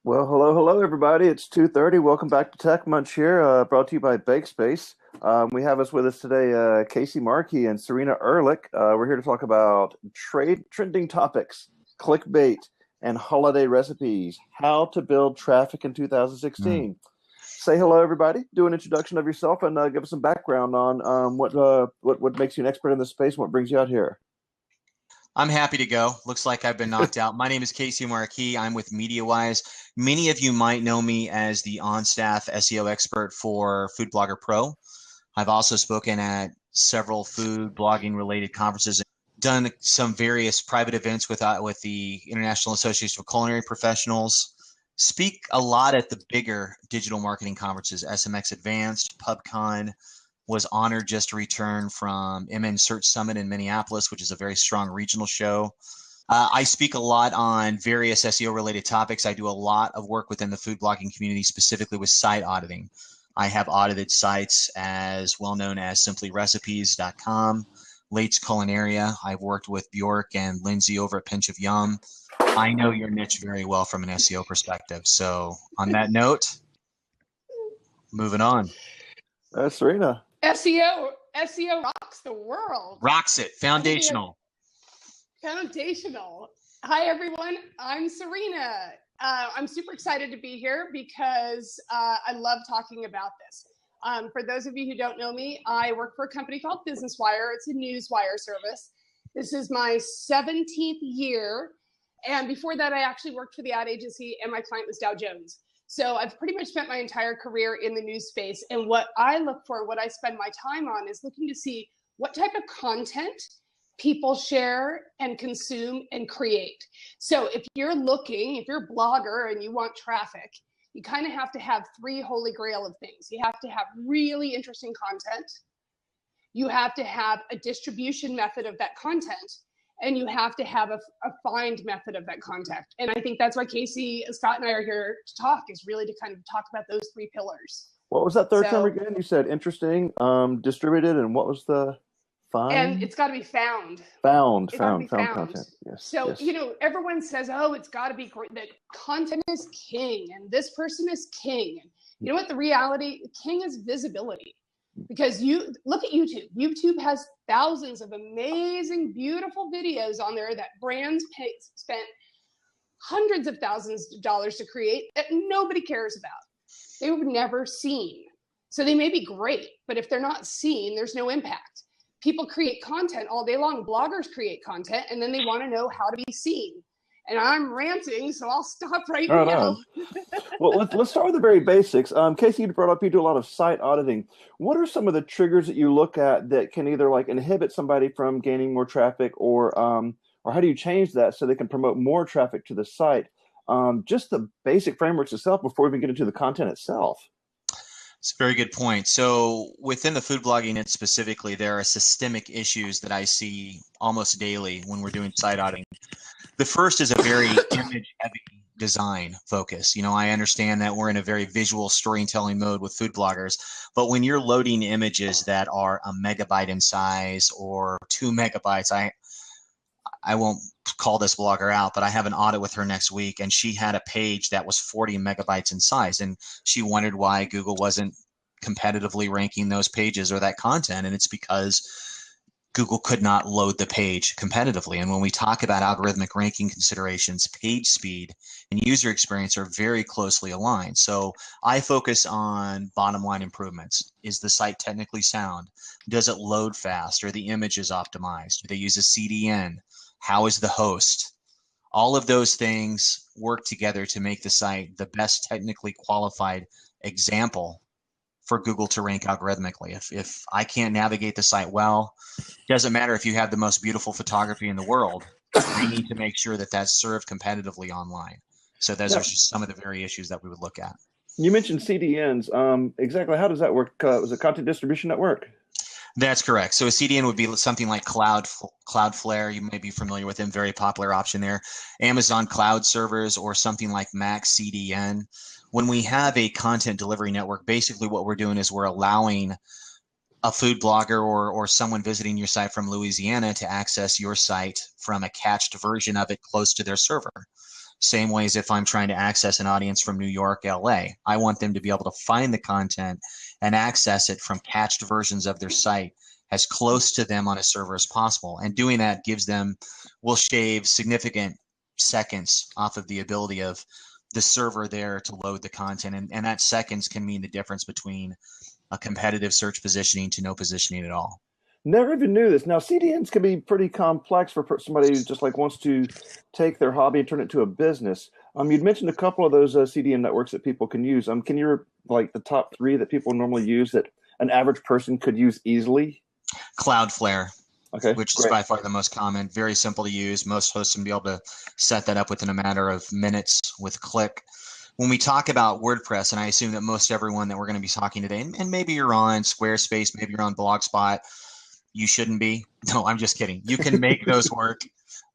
Well, hello, everybody. It's 2:30. Welcome back to TECHmunch here, brought to you by BakeSpace. We have us with us today, Casey Markee and Serena Ehrlich. We're here to talk about trending topics, clickbait, and holiday recipes. How to build traffic in 2016. Say hello, everybody. Do an introduction of yourself and give us some background on what makes you an expert in this space and what brings you out here. I'm happy to go. Looks like I've been knocked out. My name is Casey Markee. I'm with MediaWise. Many of you might know me as the on-staff SEO expert for Food Blogger Pro. I've also spoken at several food blogging related conferences, done some various private events with the International Association of Culinary Professionals, speak a lot at the bigger digital marketing conferences, SMX Advanced, PubCon, was honored just to return from MN Search Summit in Minneapolis, which is a very strong regional show. I speak a lot on various SEO related topics. I do a lot of work within the food blogging community, specifically with site auditing. I have audited sites as well known as simplyrecipes.com, Late's Culinaria. I've worked with Bjork and Lindsay over at Pinch of Yum. I know your niche very well from an SEO perspective. So on that note, moving on. Serena. SEO rocks the world. Rocks it. Foundational. Foundational. Hi, everyone. I'm Serena. I'm super excited to be here because I love talking about this. For those of you who don't know me, I work for a company called Business Wire. It's a newswire service. This is my 17th year. And before that, I actually worked for the ad agency, and my client was Dow Jones. So I've pretty much spent my entire career in the news space. And what I look for, what I spend my time on, is looking to see what type of content people share and consume and create. So if you're a blogger and you want traffic, you kind of have to have three holy grail of things. You have to have really interesting content. You have to have a distribution method of that content. And you have to have a find method of that content. And I think that's why Casey, Scott, and I are here to talk, is really to kind of talk about those three pillars. What was that third term again? You said interesting, distributed, and what was the find? And it's got to be found. Found content. Yes. So, everyone says, oh, it's got to be great, that content is king and this person is king. And you know what? The reality, king is visibility. Because you look at YouTube. YouTube has thousands of amazing, beautiful videos on there that brands spent hundreds of thousands of dollars to create that nobody cares about. They were never seen. So they may be great, but if they're not seen, there's no impact. People create content all day long. Bloggers create content, and then they want to know how to be seen. And I'm ranting, so I'll stop right now. Well, let's start with the very basics. Casey, you brought up you do a lot of site auditing. What are some of the triggers that you look at that can either inhibit somebody from gaining more traffic, or how do you change that so they can promote more traffic to the site? Just the basic frameworks itself before we even get into the content itself. It's a very good point. So within the food blogging niche specifically, there are systemic issues that I see almost daily when we're doing site auditing. The first is a very image-heavy design focus. I understand that we're in a very visual storytelling mode with food bloggers, but when you're loading images that are a megabyte in size or 2 megabytes, I won't call this blogger out, but I have an audit with her next week, and she had a page that was 40 megabytes in size, and she wondered why Google wasn't competitively ranking those pages or that content, and it's because Google could not load the page competitively. And when we talk about algorithmic ranking considerations, page speed and user experience are very closely aligned. So I focus on bottom line improvements. Is the site technically sound? Does it load fast? Are the images optimized? Do they use a CDN? How is the host? All of those things work together to make the site the best technically qualified example for Google to rank algorithmically. If I can't navigate the site well, it doesn't matter if you have the most beautiful photography in the world. We need to make sure that that's served competitively online. So those are just some of the very issues that we would look at. You mentioned CDNs. Exactly how does that work? Was it Content Distribution Network? That's correct. So a CDN would be something like Cloudflare. You may be familiar with them, very popular option there. Amazon Cloud Servers or something like Max CDN. When we have a content delivery network, basically what we're doing is we're allowing a food blogger or someone visiting your site from Louisiana to access your site from a cached version of it close to their server. Same way as if I'm trying to access an audience from New York, LA. I want them to be able to find the content and access it from cached versions of their site as close to them on a server as possible. And doing that will shave significant seconds off of the ability of the server there to load the content. And that seconds can mean the difference between a competitive search positioning to no positioning at all. Never even knew this. Now, CDNs can be pretty complex for somebody who just like wants to take their hobby and turn it into a business. You'd mentioned a couple of those CDN networks that people can use. Can you like the top 3 that people normally use that an average person could use easily? Cloudflare, okay, which great. is by far the most common. Very simple to use. Most hosts can be able to set that up within a matter of minutes with a click. When we talk about WordPress, and I assume that most everyone that we're going to be talking today, and maybe you're on Squarespace, maybe you're on Blogspot, you shouldn't be. No, I'm just kidding. You can make those work,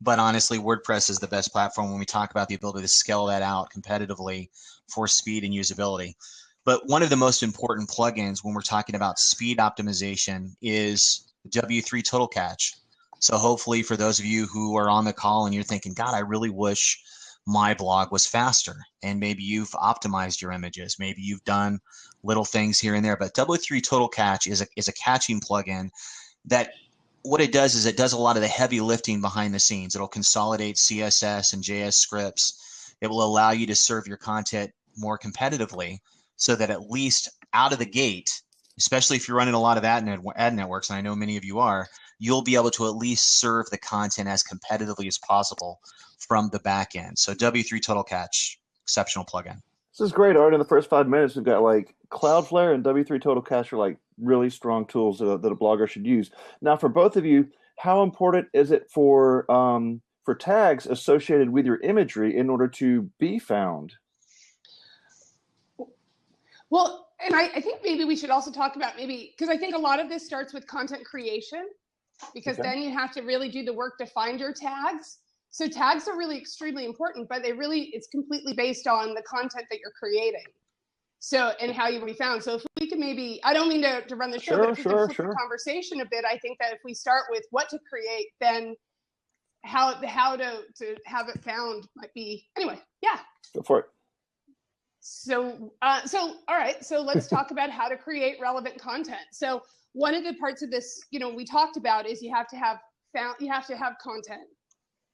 but honestly, WordPress is the best platform when we talk about the ability to scale that out competitively for speed and usability. But one of the most important plugins when we're talking about speed optimization is W3 Total Cache. So hopefully for those of you who are on the call and you're thinking, God, I really wish my blog was faster, and maybe you've optimized your images, maybe you've done little things here and there, but W3 Total Cache is a caching plugin that what it does is it does a lot of the heavy lifting behind the scenes. It'll consolidate CSS and JS scripts. It will allow you to serve your content more competitively so that at least out of the gate, especially if you're running a lot of ad networks, and I know many of you are, you'll be able to at least serve the content as competitively as possible from the back end. So W3 Total Cache, exceptional plugin. This is great, Art. In the first 5 minutes, we've got like Cloudflare and W3 Total Cache are like really strong tools that a blogger should use. Now, for both of you, how important is it for tags associated with your imagery in order to be found? Well, and I think maybe we should also talk about because I think a lot of this starts with content creation, because then you have to really do the work to find your tags. So tags are really extremely important, but it's completely based on the content that you're creating. So, and how you will be found. So if we could I don't mean to run the show, but if we can flip the conversation a bit, I think that if we start with what to create, then how to have it found might be, anyway, yeah. Go for it. So all right, so let's talk about how to create relevant content. So one of the parts of this, we talked about is you have to have content.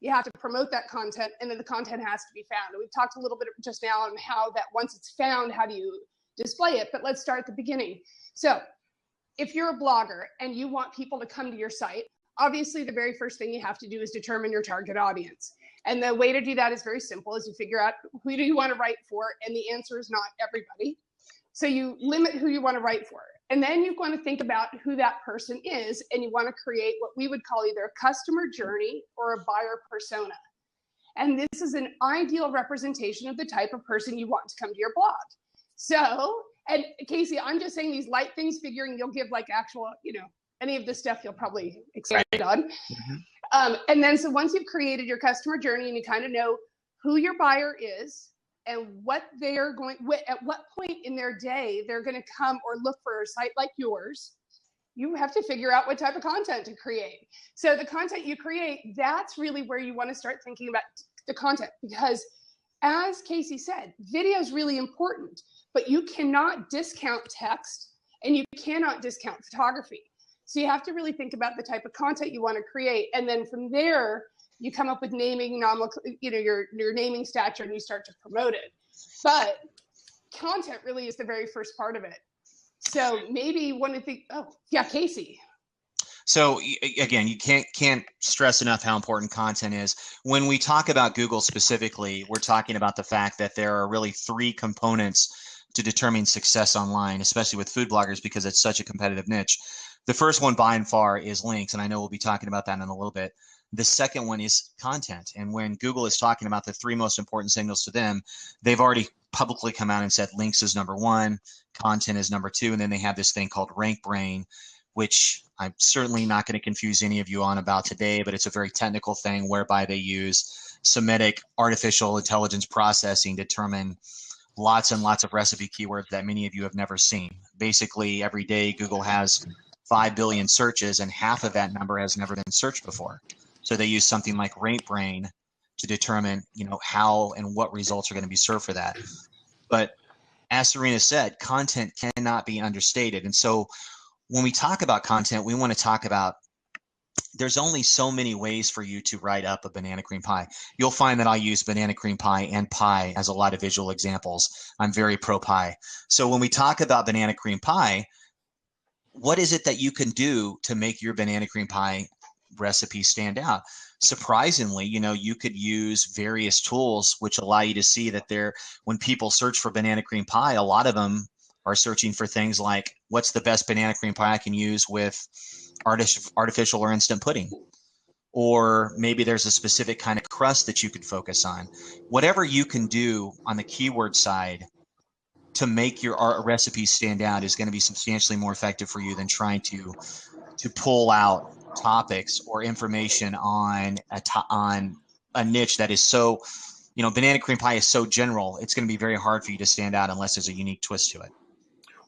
You have to promote that content, and then the content has to be found. And we've talked a little bit just now on how that once it's found, how do you display it? But let's start at the beginning. So if you're a blogger and you want people to come to your site, obviously the very first thing you have to do is determine your target audience. And the way to do that is very simple, is you figure out who do you want to write for, and the answer is not everybody. So you limit who you want to write for. And then you want to think about who that person is, and you want to create what we would call either a customer journey or a buyer persona. And this is an ideal representation of the type of person you want to come to your blog. So, and Casey, I'm just saying these light things, figuring you'll give like actual, any of this stuff you'll probably expand on. Mm-hmm. And then, so once you've created your customer journey and you kind of know who your buyer is, and what they are at what point in their day they're going to come or look for a site like yours, you have to figure out what type of content to create. So the content you create, that's really where you want to start thinking about the content, because as Casey said, video is really important, but you cannot discount text and you cannot discount photography. So you have to really think about the type of content you want to create. And then from there, you come up with naming, your naming stature, and you start to promote it. But content really is the very first part of it. So maybe one of the, Casey. So again, you can't stress enough how important content is. When we talk about Google specifically, we're talking about the fact that there are really 3 components to determining success online, especially with food bloggers, because it's such a competitive niche. The first one by and far is links, and I know we'll be talking about that in a little bit. The second one is content. And when Google is talking about the 3 most important signals to them, they've already publicly come out and said links is number 1, content is number 2, and then they have this thing called rank brain, which I'm certainly not going to confuse any of you on about today, but it's a very technical thing whereby they use Semitic artificial intelligence processing to determine lots and lots of recipe keywords that many of you have never seen. Basically, every day Google has 5 billion searches, and half of that number has never been searched before. So they use something like rank brain to determine, how and what results are going to be served for that. But as Serena said, content cannot be understated. And so when we talk about content, we want to talk about there's only so many ways for you to write up a banana cream pie. You'll find that I use banana cream pie and pie as a lot of visual examples. I'm very pro pie. So when we talk about banana cream pie, what is it that you can do to make your banana cream pie recipe stand out? Surprisingly, you could use various tools which allow you to see that when people search for banana cream pie, a lot of them are searching for things like, what's the best banana cream pie I can use with artificial or instant pudding? Or maybe there's a specific kind of crust that you could focus on. Whatever you can do on the keyword side to make your recipe stand out is going to be substantially more effective for you than trying to pull out topics or information on a niche that is so, banana cream pie is so general. It's going to be very hard for you to stand out unless there's a unique twist to it.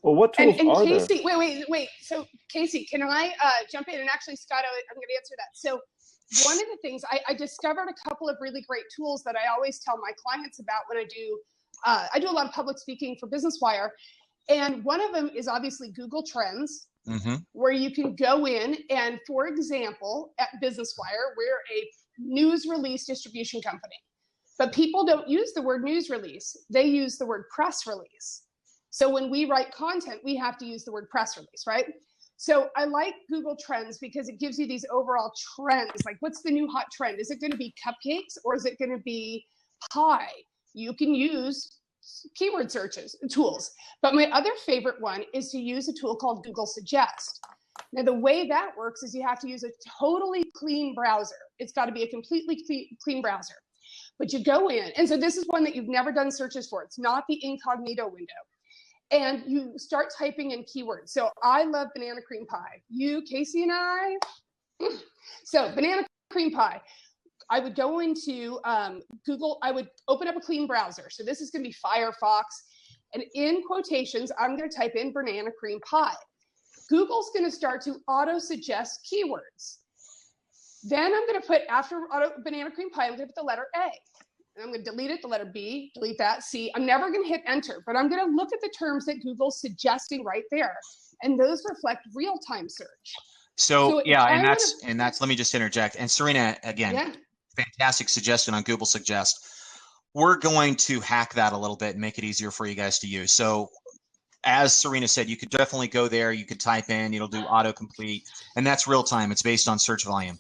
Well, what tools and are Casey, there? wait. So Casey, can I jump in? And actually, Scott, I'm going to answer that. So one of the things I discovered a couple of really great tools that I always tell my clients about when I do a lot of public speaking for Business Wire. And one of them is obviously Google Trends, where you can go in and, for example, at Business Wire, we're a news release distribution company. But people don't use the word news release. They use the word press release. So when we write content, we have to use the word press release, right? So I like Google Trends because it gives you these overall trends. Like, what's the new hot trend? Is it going to be cupcakes or is it going to be pie? You can use keyword tools. But my other favorite one is to use a tool called Google Suggest. Now, the way that works is you have to use a totally clean browser. It's got to be a completely clean browser. But you go in, and so this is one that you've never done searches for. It's not the incognito window. And you start typing in keywords. So I love banana cream pie. You, Casey, and I. So banana cream pie. I would go into Google. I would open up a clean browser. So this is going to be Firefox. And in quotations, I'm going to type in banana cream pie. Google's going to start to auto-suggest keywords. Then I'm going to put, after banana cream pie, I'm going to put the letter A. And I'm going to delete it, the letter B, delete that, C. I'm never going to hit enter, but I'm going to look at the terms that Google's suggesting right there. And those reflect real-time search. So yeah, and that's, let me just interject. And Serena, again, fantastic suggestion on Google Suggest. We're going to hack that a little bit and make it easier for you guys to use. So as Serena said, you could definitely go there, you could type in, it'll do autocomplete, and that's real time. It's based on search volume.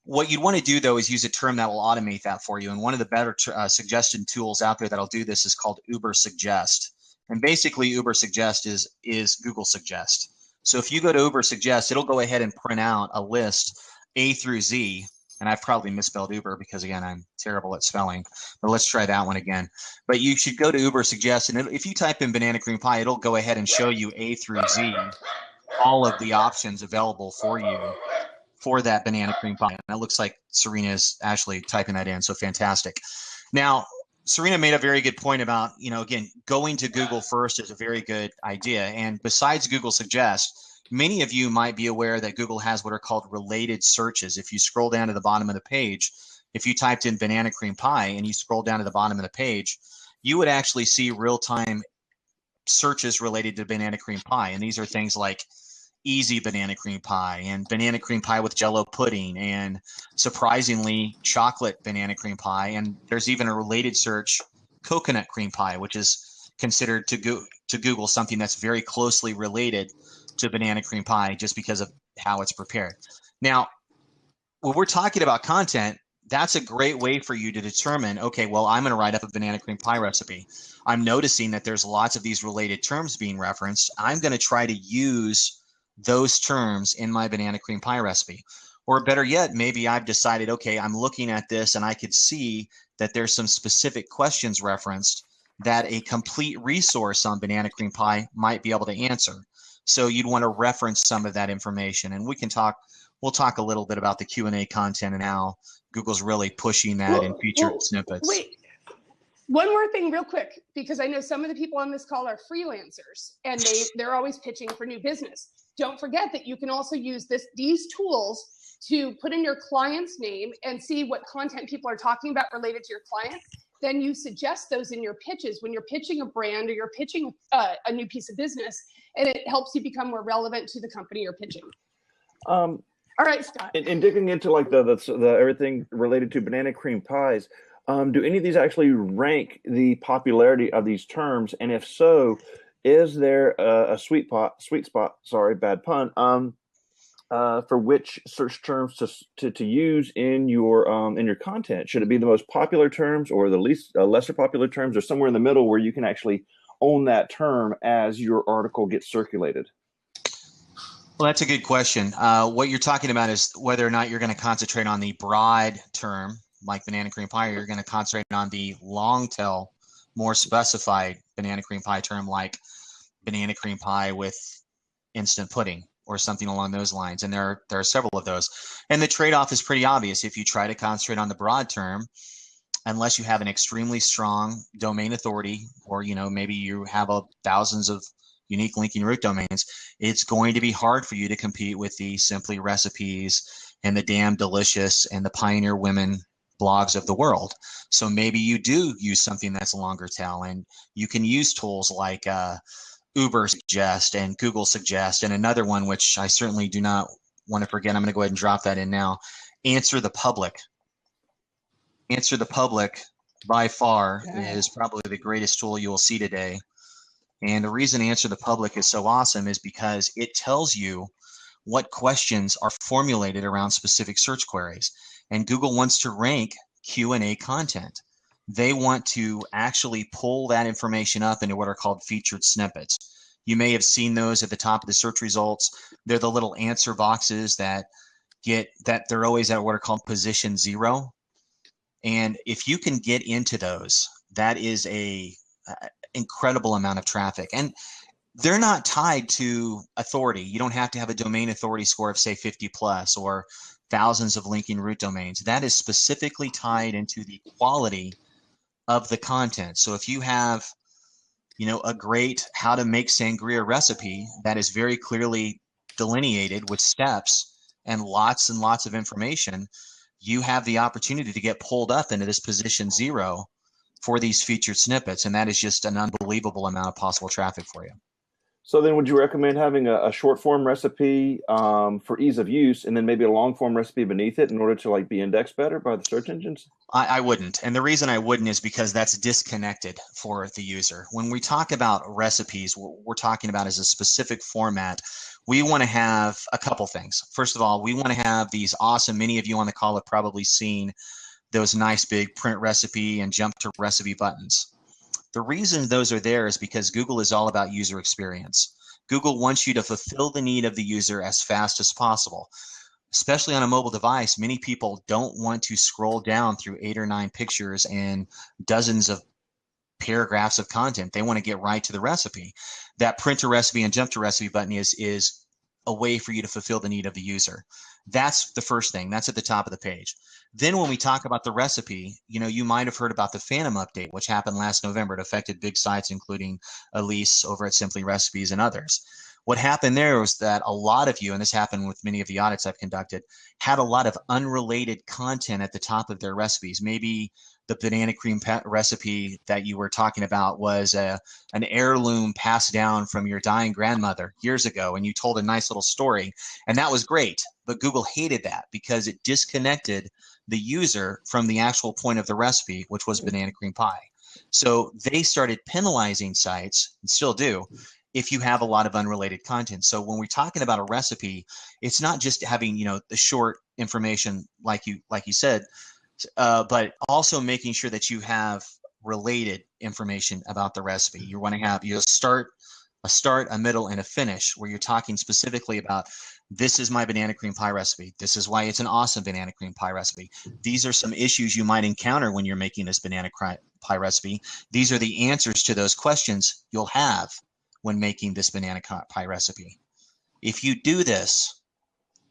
What you'd want to do, though, is use a term that will automate that for you. And one of the better suggestion tools out there that'll do this is called Uber Suggest. And basically, Uber Suggest is Google Suggest. So if you go to Uber Suggest, it'll go ahead and print out a list A through Z. And I've probably misspelled Uber because, again, I'm terrible at spelling. But let's try that one again. But you should go to Uber Suggest. And if you type in banana cream pie, it'll go ahead and show you A through Z, all of the options available for you for that banana cream pie. And it looks like Serena is actually typing that in, so fantastic. Now, Serena made a very good point about, again, going to Google first is a very good idea. And besides Google Suggest, many of you might be aware that Google has what are called related searches. If you scroll down to the bottom of the page, if you typed in banana cream pie and you scroll down to the bottom of the page, you would actually see real-time searches related to banana cream pie. And these are things like easy banana cream pie and banana cream pie with Jello pudding and, surprisingly, chocolate banana cream pie. And there's even a related search, coconut cream pie, which is considered to Google something that's very closely related to banana cream pie just because of how it's prepared. Now, when we're talking about content, that's a great way for you to determine, okay, well, I'm going to write up a banana cream pie recipe. I'm noticing that there's lots of these related terms being referenced. I'm going to try to use those terms in my banana cream pie recipe. Or better yet, maybe I've decided, okay, I'm looking at this and I could see that there's some specific questions referenced that a complete resource on banana cream pie might be able to answer. So you'd want to reference some of that information. And we'll talk a little bit about the Q&A content and how Google's really pushing that in featured snippets. Wait, one more thing real quick, because I know some of the people on this call are freelancers and they're always pitching for new business. Don't forget that you can also use these tools to put in your client's name and see what content people are talking about related to your client. Then you suggest those in your pitches when you're pitching a brand or you're pitching a new piece of business, and it helps you become more relevant to the company you're pitching. All right, Scott. And digging into like the everything related to banana cream pies, do any of these actually rank the popularity of these terms? And if so, is there a sweet spot? Sorry, bad pun. For which search terms to use in your content? Should it be the most popular terms or the least lesser popular terms, or somewhere in the middle where you can actually own that term as your article gets circulated? Well, that's a good question. What you're talking about is whether or not you're going to concentrate on the broad term, like banana cream pie, or you're going to concentrate on the long tail, more specified banana cream pie term, like banana cream pie with instant pudding or something along those lines. And there are several of those. And the trade-off is pretty obvious. If you try to concentrate on the broad term, unless you have an extremely strong domain authority, or maybe you have thousands of unique linking root domains, it's going to be hard for you to compete with the Simply Recipes and the Damn Delicious and the Pioneer Women blogs of the world. So maybe you do use something that's a longer tail, and you can use tools like Uber Suggest and Google Suggest, and another one which I certainly do not want to forget. I'm going to go ahead and drop that in now. Answer the Public. Answer the Public by far is probably the greatest tool you will see today. And the reason Answer the Public is so awesome is because it tells you what questions are formulated around specific search queries. And Google wants to rank Q&A content. They want to actually pull that information up into what are called featured snippets. You may have seen those at the top of the search results. They're the little answer boxes that they're always at what are called position 0. And if you can get into those, that is a incredible amount of traffic. And they're not tied to authority. You don't have to have a domain authority score of, say, 50 plus or thousands of linking root domains. That is specifically tied into the quality of the content. So if you have, a great how to make sangria recipe that is very clearly delineated with steps and lots of information, you have the opportunity to get pulled up into this position 0 for these featured snippets. And that is just an unbelievable amount of possible traffic for you. So then would you recommend having a short form recipe for ease of use, and then maybe a long form recipe beneath it in order to be indexed better by the search engines? I wouldn't. And the reason I wouldn't is because that's disconnected for the user. When we talk about recipes, what we're talking about is a specific format. We want to have a couple things. First of all, we want to have these awesome, many of you on the call have probably seen those nice big print recipe and jump to recipe buttons. The reason those are there is because Google is all about user experience. Google wants you to fulfill the need of the user as fast as possible. Especially on a mobile device, many people don't want to scroll down through 8 or 9 pictures and dozens of paragraphs of content. They want to get right to the recipe. That print to recipe and jump to recipe button is a way for you to fulfill the need of the user. That's the first thing. That's at the top of the page. Then when we talk about the recipe, you might have heard about the Phantom update, which happened last November. It affected big sites, including Elise over at Simply Recipes and others. What happened there was that a lot of you, and this happened with many of the audits I've conducted, had a lot of unrelated content at the top of their recipes. Maybe the banana cream recipe that you were talking about was an heirloom passed down from your dying grandmother years ago, and you told a nice little story, and that was great. But Google hated that because it disconnected the user from the actual point of the recipe, which was banana cream pie. So they started penalizing sites, and still do, if you have a lot of unrelated content. So when we're talking about a recipe, it's not just having the short information like you said, but also making sure that you have related information about the recipe. You want to have a start, a middle, and a finish where you're talking specifically about, this is my banana cream pie recipe. This is why it's an awesome banana cream pie recipe. These are some issues you might encounter when you're making this banana pie recipe. These are the answers to those questions you'll have when making this banana pie recipe. If you do this,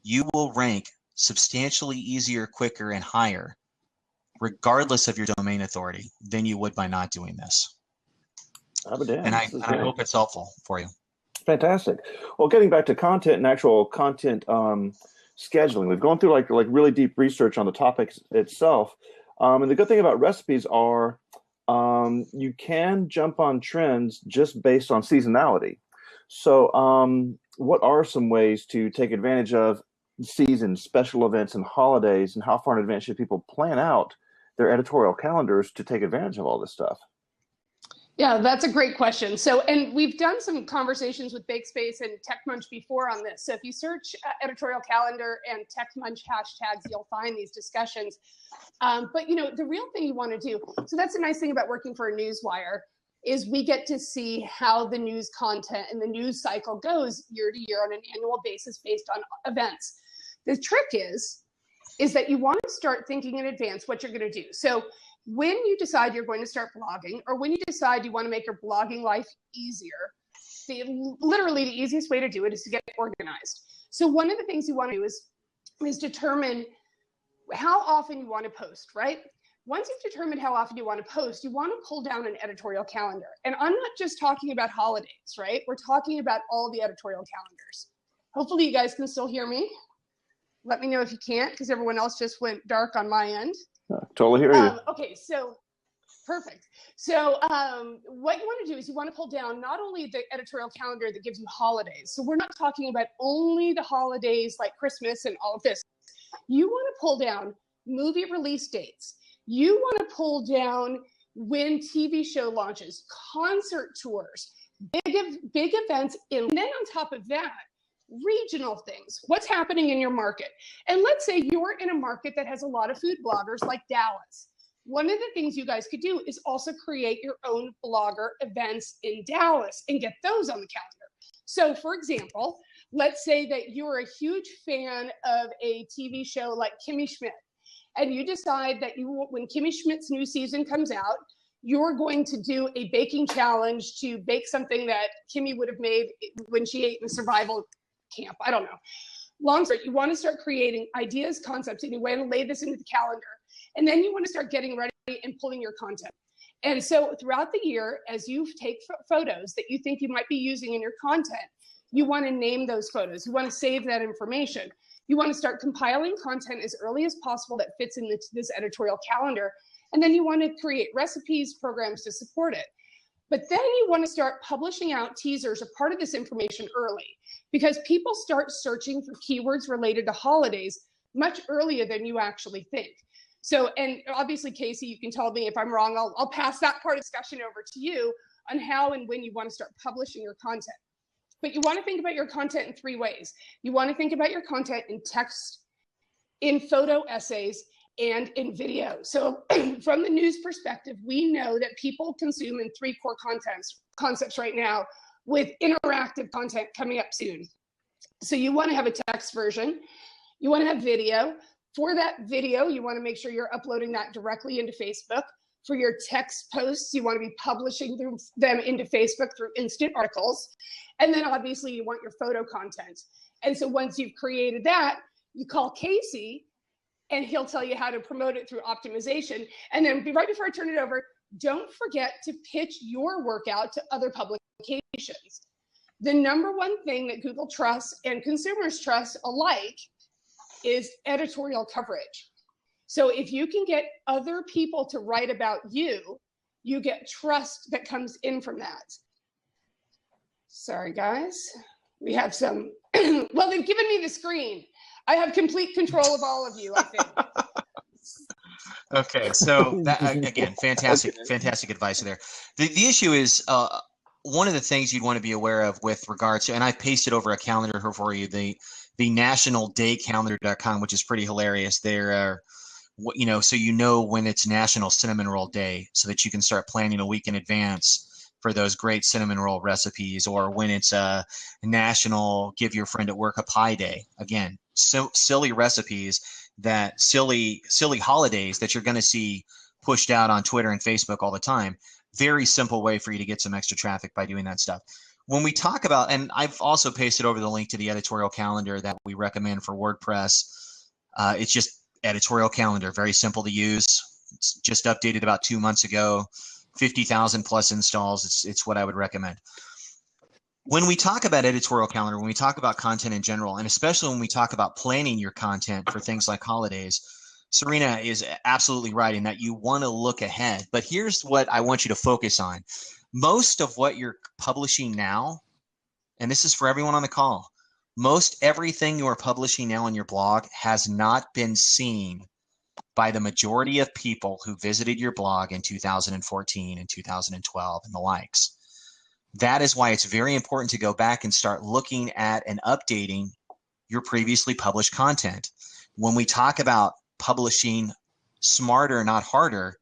you will rank substantially easier, quicker, and higher, regardless of your domain authority, than you would by not doing this. And I hope it's helpful for you. Fantastic. Well, getting back to content and actual content scheduling. We've gone through like really deep research on the topic itself. And the good thing about recipes are you can jump on trends just based on seasonality. So what are some ways to take advantage of seasons, special events, and holidays, and how far in advance should people plan out their editorial calendars to take advantage of all this stuff? Yeah, that's a great question. So, and we've done some conversations with BakeSpace and TECHmunch before on this. So if you search editorial calendar and TECHmunch hashtags, you'll find these discussions. But you know, the real thing you want to do, so that's the nice thing about working for a newswire, is we get to see how the news content and the news cycle goes year to year on an annual basis based on events. The trick is that you want to start thinking in advance what you're going to do. So when you decide you're going to start blogging, or when you decide you want to make your blogging life easier, literally the easiest way to do it is to get organized. So one of the things you want to do is determine how often you want to post, right? Once you've determined how often you want to post, you want to pull down an editorial calendar. And I'm not just talking about holidays, right? We're talking about all the editorial calendars. Hopefully you guys can still hear me. Let me know if you can't, because everyone else just went dark on my end. Totally hear you. Okay, so perfect. So what you want to do is you want to pull down not only the editorial calendar that gives you holidays. So we're not talking about only the holidays like Christmas and all of this. You want to pull down movie release dates. You want to pull down when TV show launches, concert tours, big events, and then on top of that, regional things. What's happening in your market? And let's say you're in a market that has a lot of food bloggers like Dallas. One of the things you guys could do is also create your own blogger events in Dallas and get those on the calendar. So for example, let's say that you're a huge fan of a TV show like Kimmy Schmidt, and you decide that when Kimmy Schmidt's new season comes out, you're going to do a baking challenge to bake something that Kimmy would have made when she ate in survival camp. I don't know. Long story, you want to start creating ideas, concepts, and you want to lay this into the calendar. And then you want to start getting ready and pulling your content. And so throughout the year, as you take photos that you think you might be using in your content, you want to name those photos. You want to save that information. You want to start compiling content as early as possible that fits in this editorial calendar. And then you want to create recipes, programs to support it. But then you want to start publishing out teasers, a part of this information early, because people start searching for keywords related to holidays much earlier than you actually think. So, and obviously, Casey, you can tell me if I'm wrong. I'll pass that part of the discussion over to you on how and when you want to start publishing your content. But you want to think about your content in 3 ways. You want to think about your content in text, in photo essays, and in video. So from the news perspective, we know that people consume in 3 core concepts right now, with interactive content coming up soon. So you want to have a text version, you want to have video. For that video, you want to make sure you're uploading that directly into Facebook. For your text posts, you want to be publishing them into Facebook through instant articles. And then obviously you want your photo content. And so once you've created that, you call Casey and he'll tell you how to promote it through optimization. And then right before I turn it over, don't forget to pitch your workout to other publications. The #1 thing that Google trusts and consumers trust alike is editorial coverage. So if you can get other people to write about you, you get trust that comes in from that. Sorry, guys. We have some, well, they've given me the screen. I have complete control of all of you, I think. Okay, so that, again, fantastic advice there. The issue is one of the things you'd want to be aware of with regards to, and I pasted over a calendar here for you, the nationaldaycalendar.com, which is pretty hilarious. There are, you know, so you know when it's National Cinnamon Roll Day, so that you can start planning a week in advance for those great cinnamon roll recipes, or when it's a National Give Your Friend at Work a Pie Day. Again, so silly recipes, that silly holidays that you're going to see pushed out on Twitter and Facebook all the time. Very simple way for you to get some extra traffic by doing that stuff. When we talk about, and I've also pasted over the link to the editorial calendar that we recommend for WordPress. It's just editorial calendar, very simple to use. It's just updated about 2 months ago. 50,000 plus installs. It's what I would recommend. When we talk about editorial calendar, when we talk about content in general, and especially when we talk about planning your content for things like holidays, Serena is absolutely right in that you want to look ahead. But here's what I want you to focus on. Most of what you're publishing now, and this is for everyone on the call, most everything you are publishing now on your blog has not been seen by the majority of people who visited your blog in 2014 and 2012 and the likes. That is why it's very important to go back and start looking at and updating your previously published content. When we talk about publishing smarter, not harder,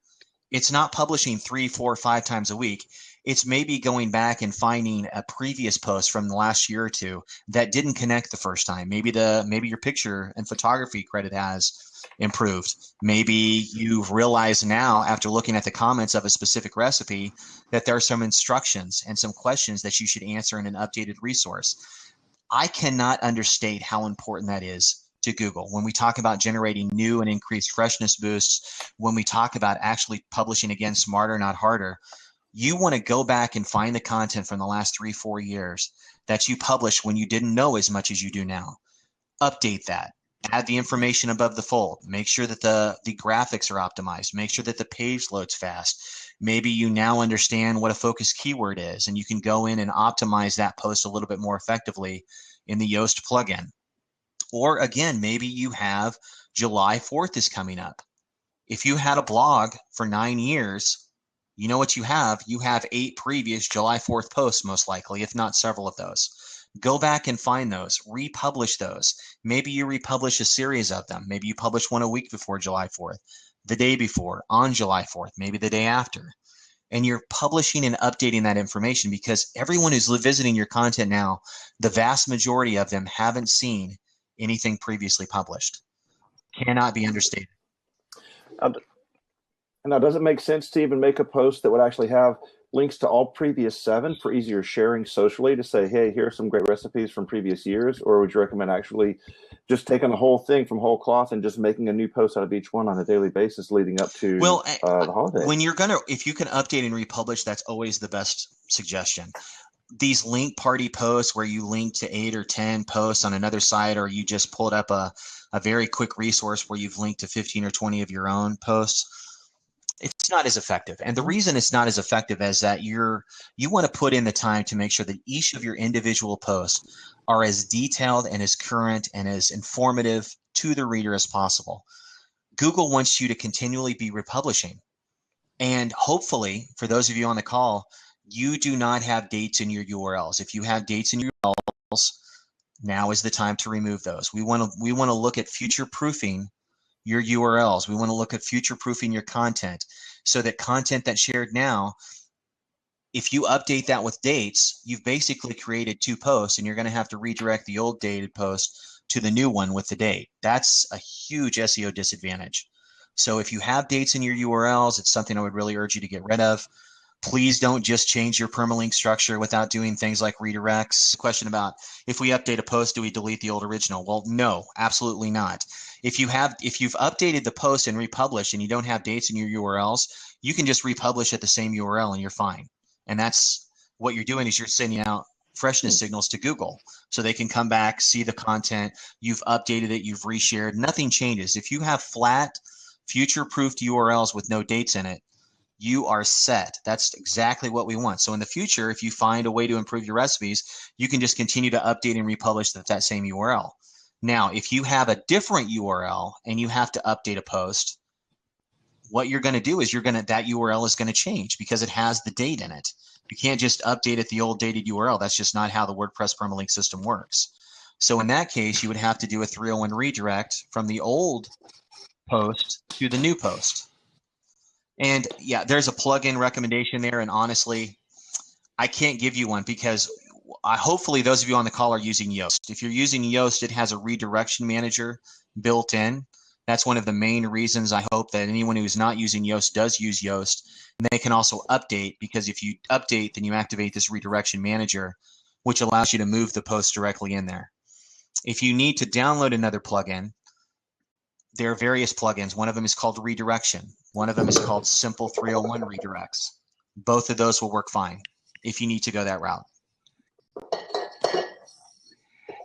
it's not publishing 3, 4, 5 times a week. It's maybe going back and finding a previous post from the last year or two that didn't connect the first time. Maybe your picture and photography credit has improved. Maybe you've realized now, after looking at the comments of a specific recipe, that there are some instructions and some questions that you should answer in an updated resource. I cannot understate how important that is to Google. When we talk about generating new and increased freshness boosts, when we talk about actually publishing again smarter, not harder, you want to go back and find the content from the last 3, 4 years that you published when you didn't know as much as you do now. Update that. Add the information above the fold. Make sure that the graphics are optimized. Make sure that the page loads fast. Maybe you now understand what a focus keyword is, and you can go in and optimize that post a little bit more effectively in the Yoast plugin. Or again, maybe you have July 4th is coming up. If you had a blog for 9 years, you know what you have? You have 8 previous July 4th posts, most likely, if not several of those. Go back and find those, republish those. Maybe you republish a series of them. Maybe you publish one a week before July 4th, the day before, on July 4th, maybe the day after. And you're publishing and updating that information, because everyone who's visiting your content now, the vast majority of them haven't seen anything previously published. Cannot be understated. Now, does it make sense to even make a post that would actually have links to all previous 7 for easier sharing socially, to say, hey, here are some great recipes from previous years? Or would you recommend actually just taking the whole thing from whole cloth and just making a new post out of each one on a daily basis leading up to the holiday? If you can update and republish, that's always the best suggestion. These link party posts where you link to 8 or 10 posts on another site, or you just pulled up a very quick resource where you've linked to 15 or 20 of your own posts, it's not as effective. And the reason it's not as effective is that you want to put in the time to make sure that each of your individual posts are as detailed and as current and as informative to the reader as possible. Google wants you to continually be republishing. And hopefully, for those of you on the call, you do not have dates in your URLs. If you have dates in your URLs, now is the time to remove those. We want to look at future-proofing your URLs. We want to look at future-proofing your content, so that content that's shared now, if you update that with dates, you've basically created 2 posts, and you're going to have to redirect the old dated post to the new one with the date. That's a huge SEO disadvantage. So if you have dates in your URLs, it's something I would really urge you to get rid of. Please don't just change your permalink structure without doing things like redirects. Question about, if we update a post, do we delete the old original? Well, no, absolutely not. If you've updated the post and republished and you don't have dates in your URLs, you can just republish at the same URL and you're fine. And that's what you're doing, is you're sending out freshness signals to Google so they can come back, see the content, you've updated it, you've reshared, nothing changes. If you have flat, future-proofed URLs with no dates in it, you are set. That's exactly what we want. So in the future, if you find a way to improve your recipes, you can just continue to update and republish that same URL. Now, if you have a different URL and you have to update a post, what you're going to do is that URL is going to change because it has the date in it. You can't just update it the old dated URL. That's just not how the WordPress permalink system works. So in that case, you would have to do a 301 redirect from the old post to the new post. And yeah, there's a plugin recommendation there. And honestly, I can't give you one because hopefully those of you on the call are using Yoast. If you're using Yoast, it has a redirection manager built in. That's one of the main reasons I hope that anyone who is not using Yoast does use Yoast. And they can also update, because if you update, then you activate this redirection manager, which allows you to move the post directly in there. If you need to download another plugin, there are various plugins. One of them is called Redirection. One of them is called Simple 301 Redirects. Both of those will work fine if you need to go that route.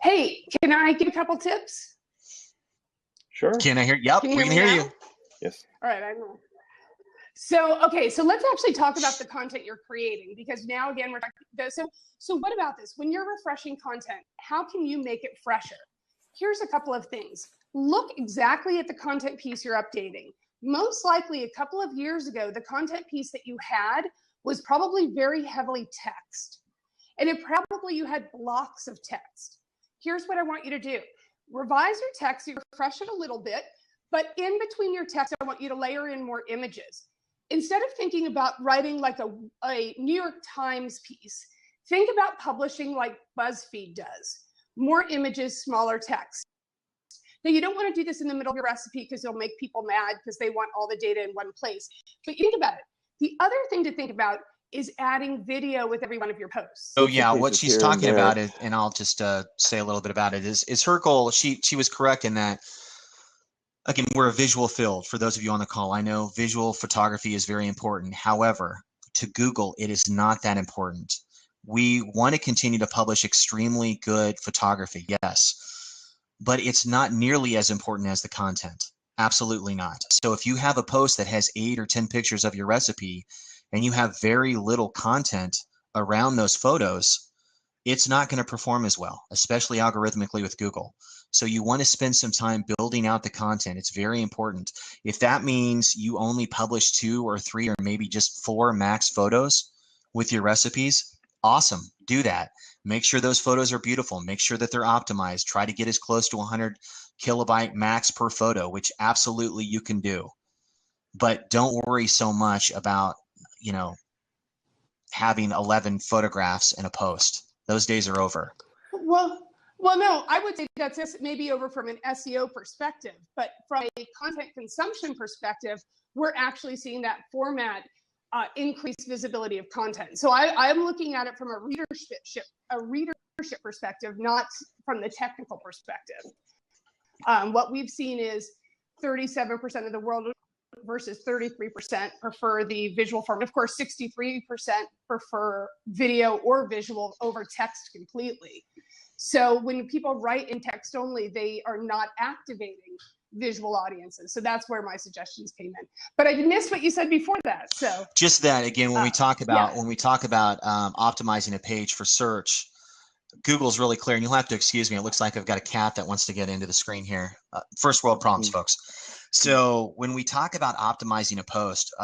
Hey, can I give a couple tips? Sure. Can I hear? Yep, Can you we hear can me hear now? you. Yes. All right, I know. So, okay, so let's actually talk about the content you're creating, because now again, we're talking, so what about this? When you're refreshing content, how can you make it fresher? Here's a couple of things. Look exactly at the content piece you're updating. Most likely a couple of years ago, the content piece that you had was probably very heavily text. And it probably you had blocks of text. Here's what I want you to do. Revise your text, you refresh it a little bit, but in between your text, I want you to layer in more images. Instead of thinking about writing like a New York Times piece, think about publishing like BuzzFeed does. More images, smaller text. Now, you don't want to do this in the middle of your recipe because it'll make people mad because they want all the data in one place. But think about it. The other thing to think about is adding video with every one of your posts. So yeah, what she's talking about is, and I'll just say a little bit about it, is her goal. She was correct in that, again, we're a visual field. For those of you on the call, I know visual photography is very important. However, to Google, it is not that important. We want to continue to publish extremely good photography, yes, but it's not nearly as important as the content. Absolutely not. So if you have a post that has 8 or 10 pictures of your recipe and you have very little content around those photos, it's not going to perform as well, especially algorithmically with Google. So you want to spend some time building out the content. It's very important. If that means you only publish 2 or 3 or maybe just 4 max photos with your recipes, awesome. Do that. Make sure those photos are beautiful. Make sure that they're optimized. Try to get as close to 100 kilobyte max per photo, which absolutely you can do. But don't worry so much about, you know, having 11 photographs in a post. Those days are over. Well, no, I would say that's maybe over from an SEO perspective, but from a content consumption perspective, we're actually seeing that format increase visibility of content. So I'm looking at it from a readership perspective, not from the technical perspective. What we've seen is 37% of the world versus 33% prefer the visual form. Of course, 63% prefer video or visual over text completely. So when people write in text only, they are not activating visual audiences. So that's where my suggestions came in. But I missed what you said before that. So just that, again, when we talk about yeah. optimizing a page for search, Google's really clear, and you'll have to excuse me. It looks like I've got a cat that wants to get into the screen here. First world problems, folks. So when we talk about optimizing a post,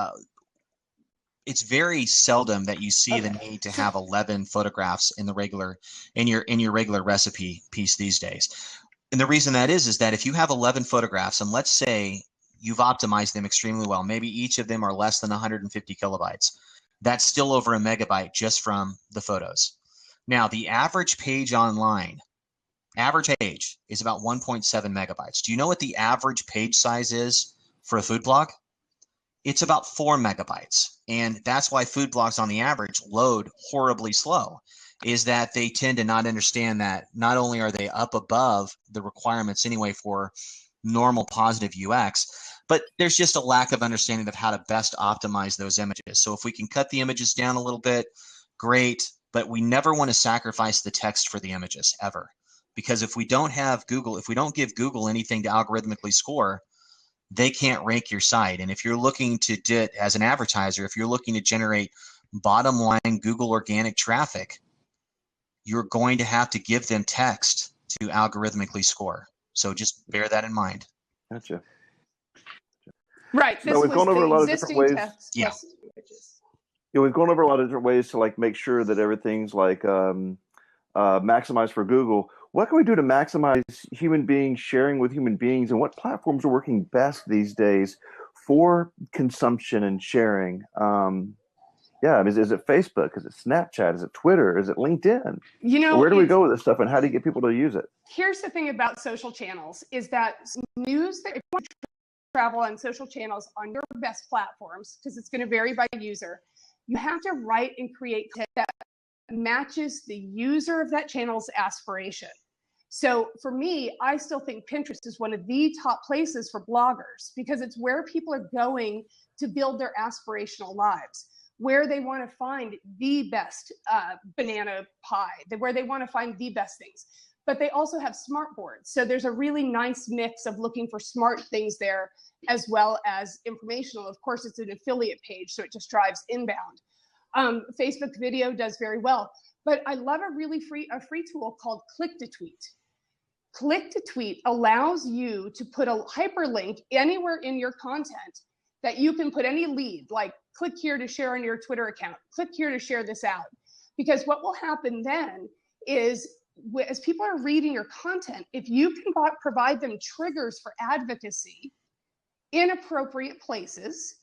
it's very seldom that you see the need to have 11 photographs in your regular recipe piece these days. And the reason that is that if you have 11 photographs, and let's say you've optimized them extremely well, maybe each of them are less than 150 kilobytes, that's still over a megabyte just from the photos. Now, the average page online, average page is about 1.7 megabytes. Do you know what the average page size is for a food blog? It's about 4 megabytes. And that's why food blogs on the average load horribly slow, is that they tend to not understand that not only are they up above the requirements anyway for normal positive UX, but there's just a lack of understanding of how to best optimize those images. So if we can cut the images down a little bit, great, but we never want to sacrifice the text for the images ever. Because if we don't have Google, if we don't give Google anything to algorithmically score, they can't rank your site. And if you're looking to, as an advertiser, if you're looking to generate bottom line Google organic traffic, you're going to have to give them text to algorithmically score. So just bear that in mind. Gotcha. Right. So we've gone over a lot of different ways. Yeah. We've gone over a lot of different ways to like make sure that everything's like maximized for Google. What can we do to maximize human beings sharing with human beings, and what platforms are working best these days for consumption and sharing? Yeah, I mean, is it Facebook? Is it Snapchat? Is it Twitter? Is it LinkedIn? You know, where do we go with this stuff, and how do you get people to use it? Here's the thing about social channels is that news that if you want to travel on social channels on your best platforms, because it's going to vary by user, you have to write and create content that matches the user of that channel's aspiration. So for me, I still think Pinterest is one of the top places for bloggers because it's where people are going to build their aspirational lives, where they want to find the best banana pie, where they want to find the best things. but they also have smart boards. So there's a really nice mix of looking for smart things there as well as informational. Of course, it's an affiliate page, so it just drives inbound. Facebook video does very well, but I love a free tool called Click to Tweet. Click to Tweet allows you to put a hyperlink anywhere in your content that you can put any lead, like click here to share on your Twitter account, click here to share this out. Because what will happen then is, as people are reading your content, if you can provide them triggers for advocacy in appropriate places,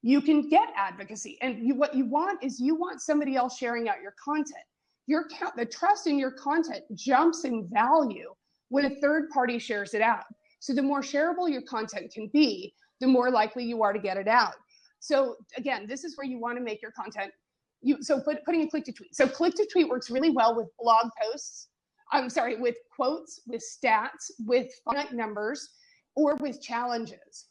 you can get advocacy. And what you want is somebody else sharing out your content. The trust in your content jumps in value when a third party shares it out. So the more shareable your content can be, the more likely you are to get it out. So again, this is where you want to make your content. Putting a click to tweet. So click to tweet works really well with blog posts. With quotes, with stats, with finite numbers, or with challenges.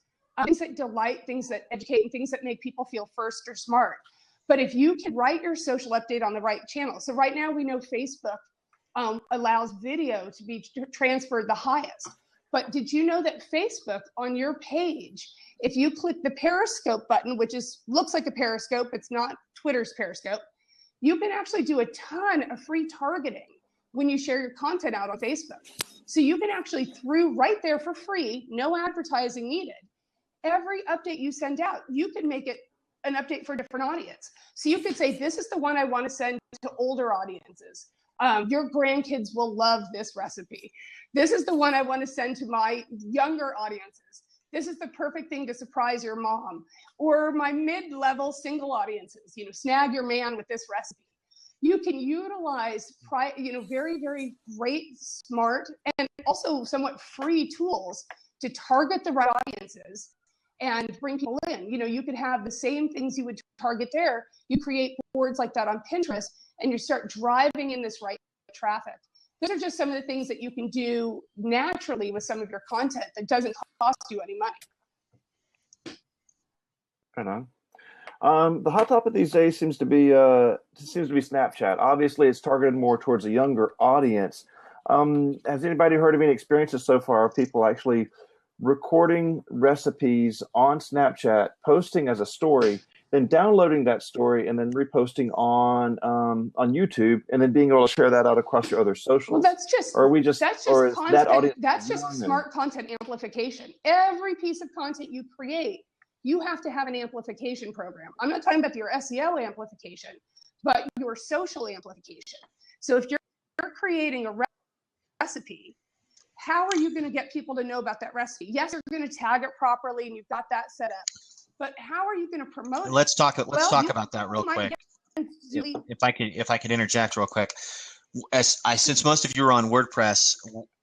Things that delight, things that educate, and things that make people feel first or smart. But if you can write your social update on the right channel. So right now we know Facebook allows video to be transferred the highest. But did you know that Facebook on your page, if you click the Periscope button, which looks like a Periscope, it's not Twitter's Periscope, you can actually do a ton of free targeting when you share your content out on Facebook. So you can actually, right there for free, no advertising needed, every update you send out, you can make it an update for a different audience. So you could say, this is the one I want to send to older audiences. Your grandkids will love this recipe. This is the one I want to send to my younger audiences. This is the perfect thing to surprise your mom. Or my mid-level single audiences, snag your man with this recipe. You can utilize very, very great, smart, and also somewhat free tools to target the right audiences and bring people in. You could have the same things you would target there. You create boards like that on Pinterest, and you start driving in this right traffic. Those are just some of the things that you can do naturally with some of your content that doesn't cost you any money. Right on. The hot topic these days seems to be Snapchat. Obviously, it's targeted more towards a younger audience. Has anybody heard of any experiences so far of people actually recording recipes on Snapchat, posting as a story, then downloading that story and then reposting on YouTube, and then being able to share that out across your other socials? Well, that's just smart content amplification. Every piece of content you create, you have to have an amplification program. I'm not talking about your SEO amplification, but your social amplification. So if you're creating a recipe, how are you going to get people to know about that recipe? Yes, you're going to tag it properly and you've got that set up, but how are you going to promote it? Let's talk about that real quick. If I could interject real quick. Since most of you are on WordPress,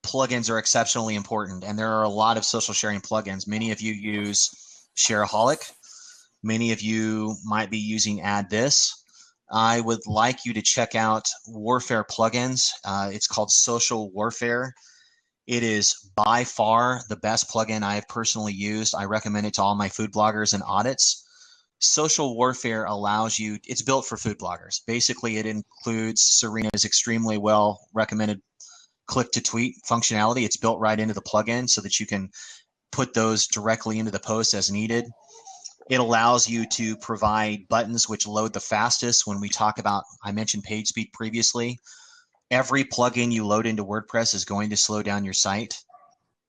plugins are exceptionally important, and there are a lot of social sharing plugins. Many of you use Shareaholic. Many of you might be using Add This. I would like you to check out Warfare plugins. It's called Social Warfare. It is by far the best plugin I have personally used. I recommend it to all my food bloggers and audits. Social Warfare allows you, it's built for food bloggers. Basically, it includes Serena's extremely well recommended click to tweet functionality. It's built right into the plugin so that you can put those directly into the post as needed. It allows you to provide buttons which load the fastest. When we talk about, I mentioned page speed previously, every plugin you load into WordPress is going to slow down your site.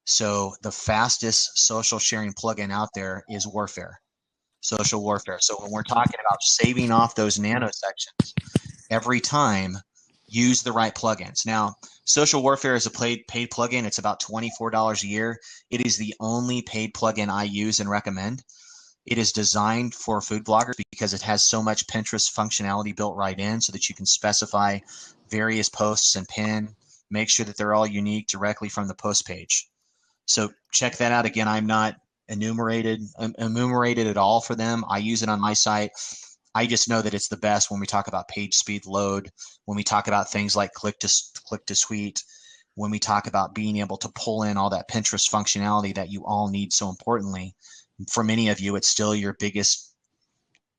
So the fastest social sharing plugin out there is Warfare, Social Warfare. So when we're talking about saving off those nanosections, every time, use the right plugins. Now, Social Warfare is a paid plugin. It's about $24 a year. It is the only paid plugin I use and recommend. It is designed for food bloggers because it has so much Pinterest functionality built right in so that you can specify various posts and pin, make sure that they're all unique directly from the post page. So check that out. Again, I'm not enumerated at all for them. I use it on my site. I just know that it's the best when we talk about page speed load, when we talk about things like click to tweet, when we talk about being able to pull in all that Pinterest functionality that you all need so importantly. For many of you, it's still your biggest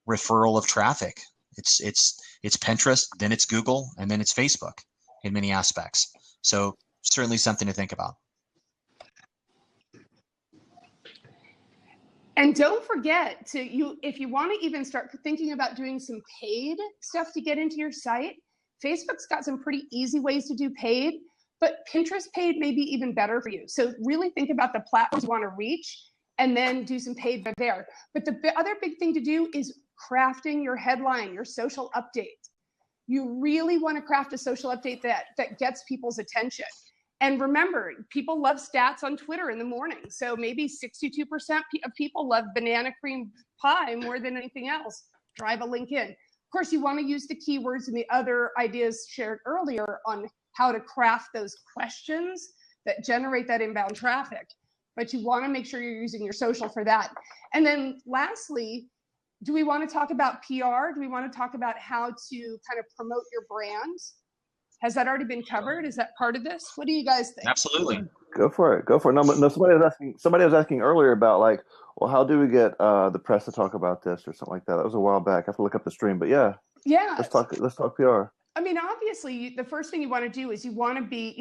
referral of traffic. It's Pinterest, then it's Google, and then it's Facebook in many aspects. So certainly something to think about. And don't forget if you want to even start thinking about doing some paid stuff to get into your site, Facebook's got some pretty easy ways to do paid, but Pinterest paid may be even better for you. So really think about the platforms you want to reach and then do some paid there. But the other big thing to do is crafting your headline, your social update. You really want to craft a social update that gets people's attention. And remember, people love stats on Twitter in the morning. So maybe 62% of people love banana cream pie more than anything else. Drive a link in. Of course, you want to use the keywords and the other ideas shared earlier on how to craft those questions that generate that inbound traffic. But you want to make sure you're using your social for that. And then lastly, do we want to talk about PR? Do we want to talk about how to kind of promote your brand? Has that already been covered? Is that part of this? What do you guys think? Absolutely. Go for it. No, somebody was asking earlier about like, well, how do we get the press to talk about this or something like that? That was a while back. I have to look up the stream, but yeah. Let's talk PR. I mean, obviously, the first thing you want to do is you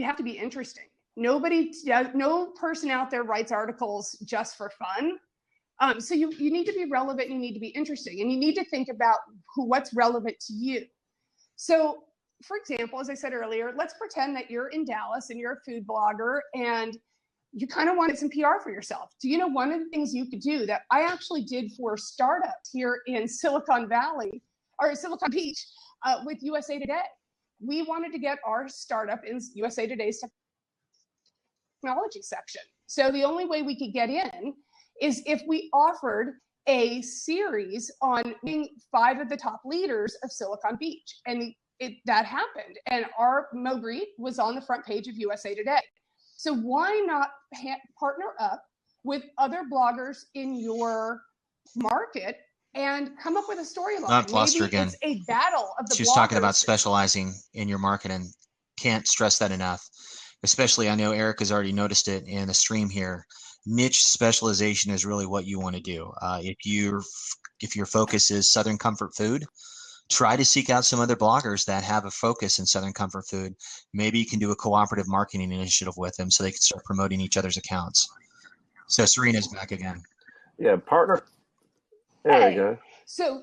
have to be interesting. No person out there writes articles just for fun. So you need to be relevant, you need to be interesting, and you need to think about what's relevant to you. So, for example, as I said earlier, let's pretend that you're in Dallas and you're a food blogger and you kind of wanted some PR for yourself. Do you know one of the things you could do that I actually did for startups here in Silicon Valley or Silicon Beach with USA Today? We wanted to get our startup in USA Today's technology section. So the only way we could get in is if we offered a series on being 5 of the top leaders of Silicon Beach. And that happened. And our Markee was on the front page of USA Today. So why not partner up with other bloggers in your market and come up with a storyline? Not Foster again. It's a battle of the She was talking about specializing in your market, and can't stress that enough. Especially, I know Eric has already noticed it in the stream here. Niche specialization is really what you want to do. If your focus is Southern comfort food, try to seek out some other bloggers that have a focus in Southern comfort food. Maybe you can do a cooperative marketing initiative with them so they can start promoting each other's accounts. So Serena's back again. Yeah, partner. There you go. So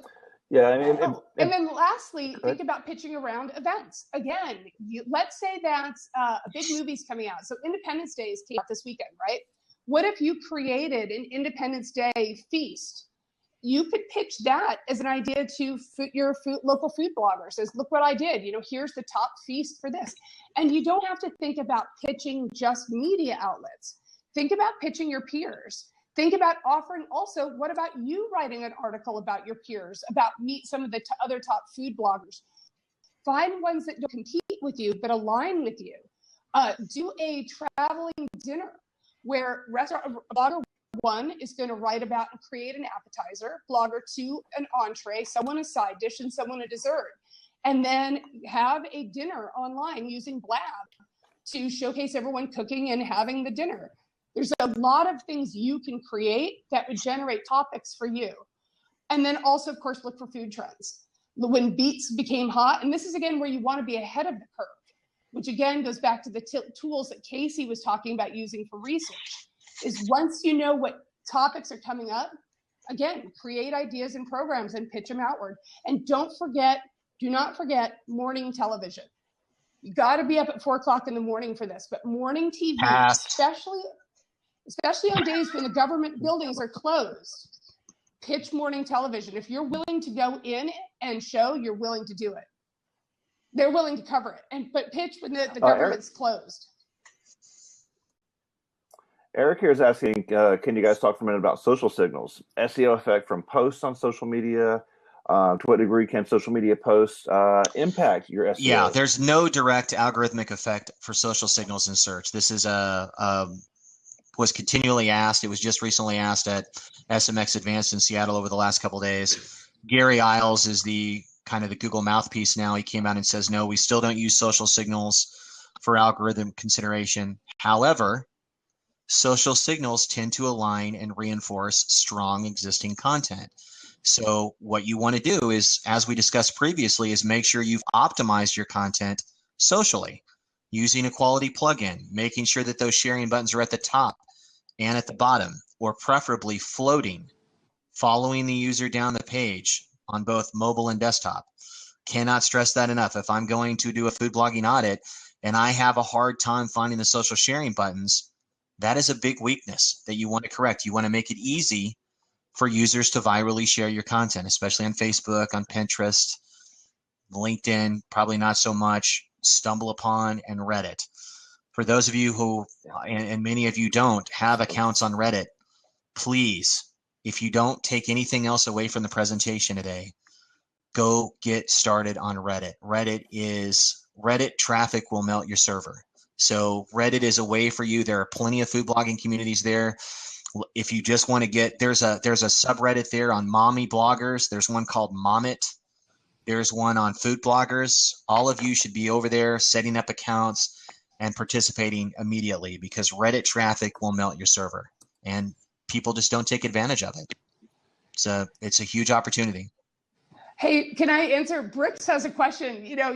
yeah, I mean, and then lastly, think about pitching around events. Again, let's say that a big movie's coming out. So Independence Day came out this weekend, right? What if you created an Independence Day feast? You could pitch that as an idea to your local food bloggers. Says, look what I did. Here's the top feast for this. And you don't have to think about pitching just media outlets. Think about pitching your peers. Think about offering also, what about you writing an article about your peers, meet some of the other top food bloggers. Find ones that don't compete with you, but align with you. Do a traveling dinner where blogger 1 is going to write about and create an appetizer, blogger 2 an entree, someone a side dish, and someone a dessert. And then have a dinner online using Blab to showcase everyone cooking and having the dinner. There's a lot of things you can create that would generate topics for you. And then also, of course, look for food trends. When beets became hot, and this is again where you want to be ahead of the curve, which again goes back to the tools that Casey was talking about using for research, is once you know what topics are coming up, again, create ideas and programs and pitch them outward. And do not forget morning television. You got to be up at 4 o'clock in the morning for this, but morning TV, especially on days when the government buildings are closed, pitch morning television. If you're willing to go in and show, you're willing to do it. They're willing to cover it, but pitch when the government's closed. Eric here is asking, can you guys talk for a minute about social signals, SEO effect from posts on social media? To what degree can social media posts impact your SEO? Yeah, there's no direct algorithmic effect for social signals in search. This is was continually asked. It was just recently asked at SMX Advanced in Seattle over the last couple of days. Gary Isles is the kind of the Google mouthpiece now. He came out and says, no, we still don't use social signals for algorithm consideration. However, social signals tend to align and reinforce strong existing content. So what you want to do is, as we discussed previously, is make sure you've optimized your content socially. using a quality plugin, making sure that those sharing buttons are at the top and at the bottom, or preferably floating, following the user down the page on both mobile and desktop. Cannot stress that enough. If I'm going to do a food blogging audit and I have a hard time finding the social sharing buttons, that is a big weakness that you want to correct. You want to make it easy for users to virally share your content, especially on Facebook, on Pinterest, LinkedIn, probably not so much, StumbleUpon, and Reddit. For those of you who, and many of you don't, have accounts on Reddit, please, if you don't take anything else away from the presentation today, go get started on Reddit. Reddit traffic will melt your server. So Reddit is a way for you. There are plenty of food blogging communities there. If you just want to get, there's a subreddit there on mommy bloggers. There's one called Momit. There's one on food bloggers. All of you should be over there setting up accounts and participating immediately, because Reddit traffic will melt your server and people just don't take advantage of it. It's a huge opportunity. Hey, can I answer? Brooks has a question. Your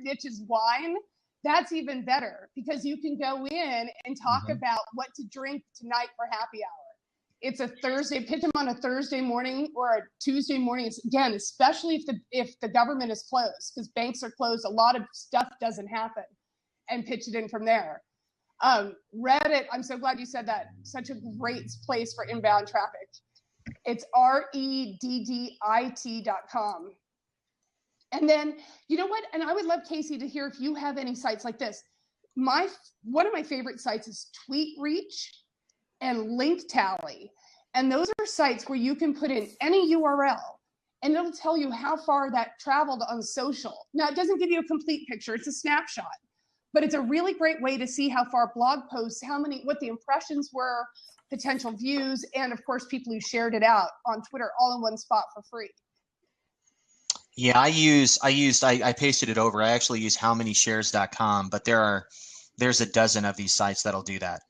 niche is wine. That's even better, because you can go in and talk about what to drink tonight for happy hour. It's a Thursday, pitch them on a Thursday morning or a Tuesday morning. Again, especially if the government is closed, because banks are closed, a lot of stuff doesn't happen, and pitch it in from there. Reddit, I'm so glad you said that. Such a great place for inbound traffic. It's reddit.com. And then, you know what? And I would love, Casey, to hear if you have any sites like this. One of my favorite sites is TweetReach and LinkTally. And those are sites where you can put in any URL and it'll tell you how far that traveled on social. Now, it doesn't give you a complete picture, it's a snapshot, but it's a really great way to see how far blog posts, what the impressions were, potential views, and of course, people who shared it out on Twitter all in one spot for free. Yeah, I pasted it over. I actually use howmanyshares.com, but there's a dozen of these sites that'll do that.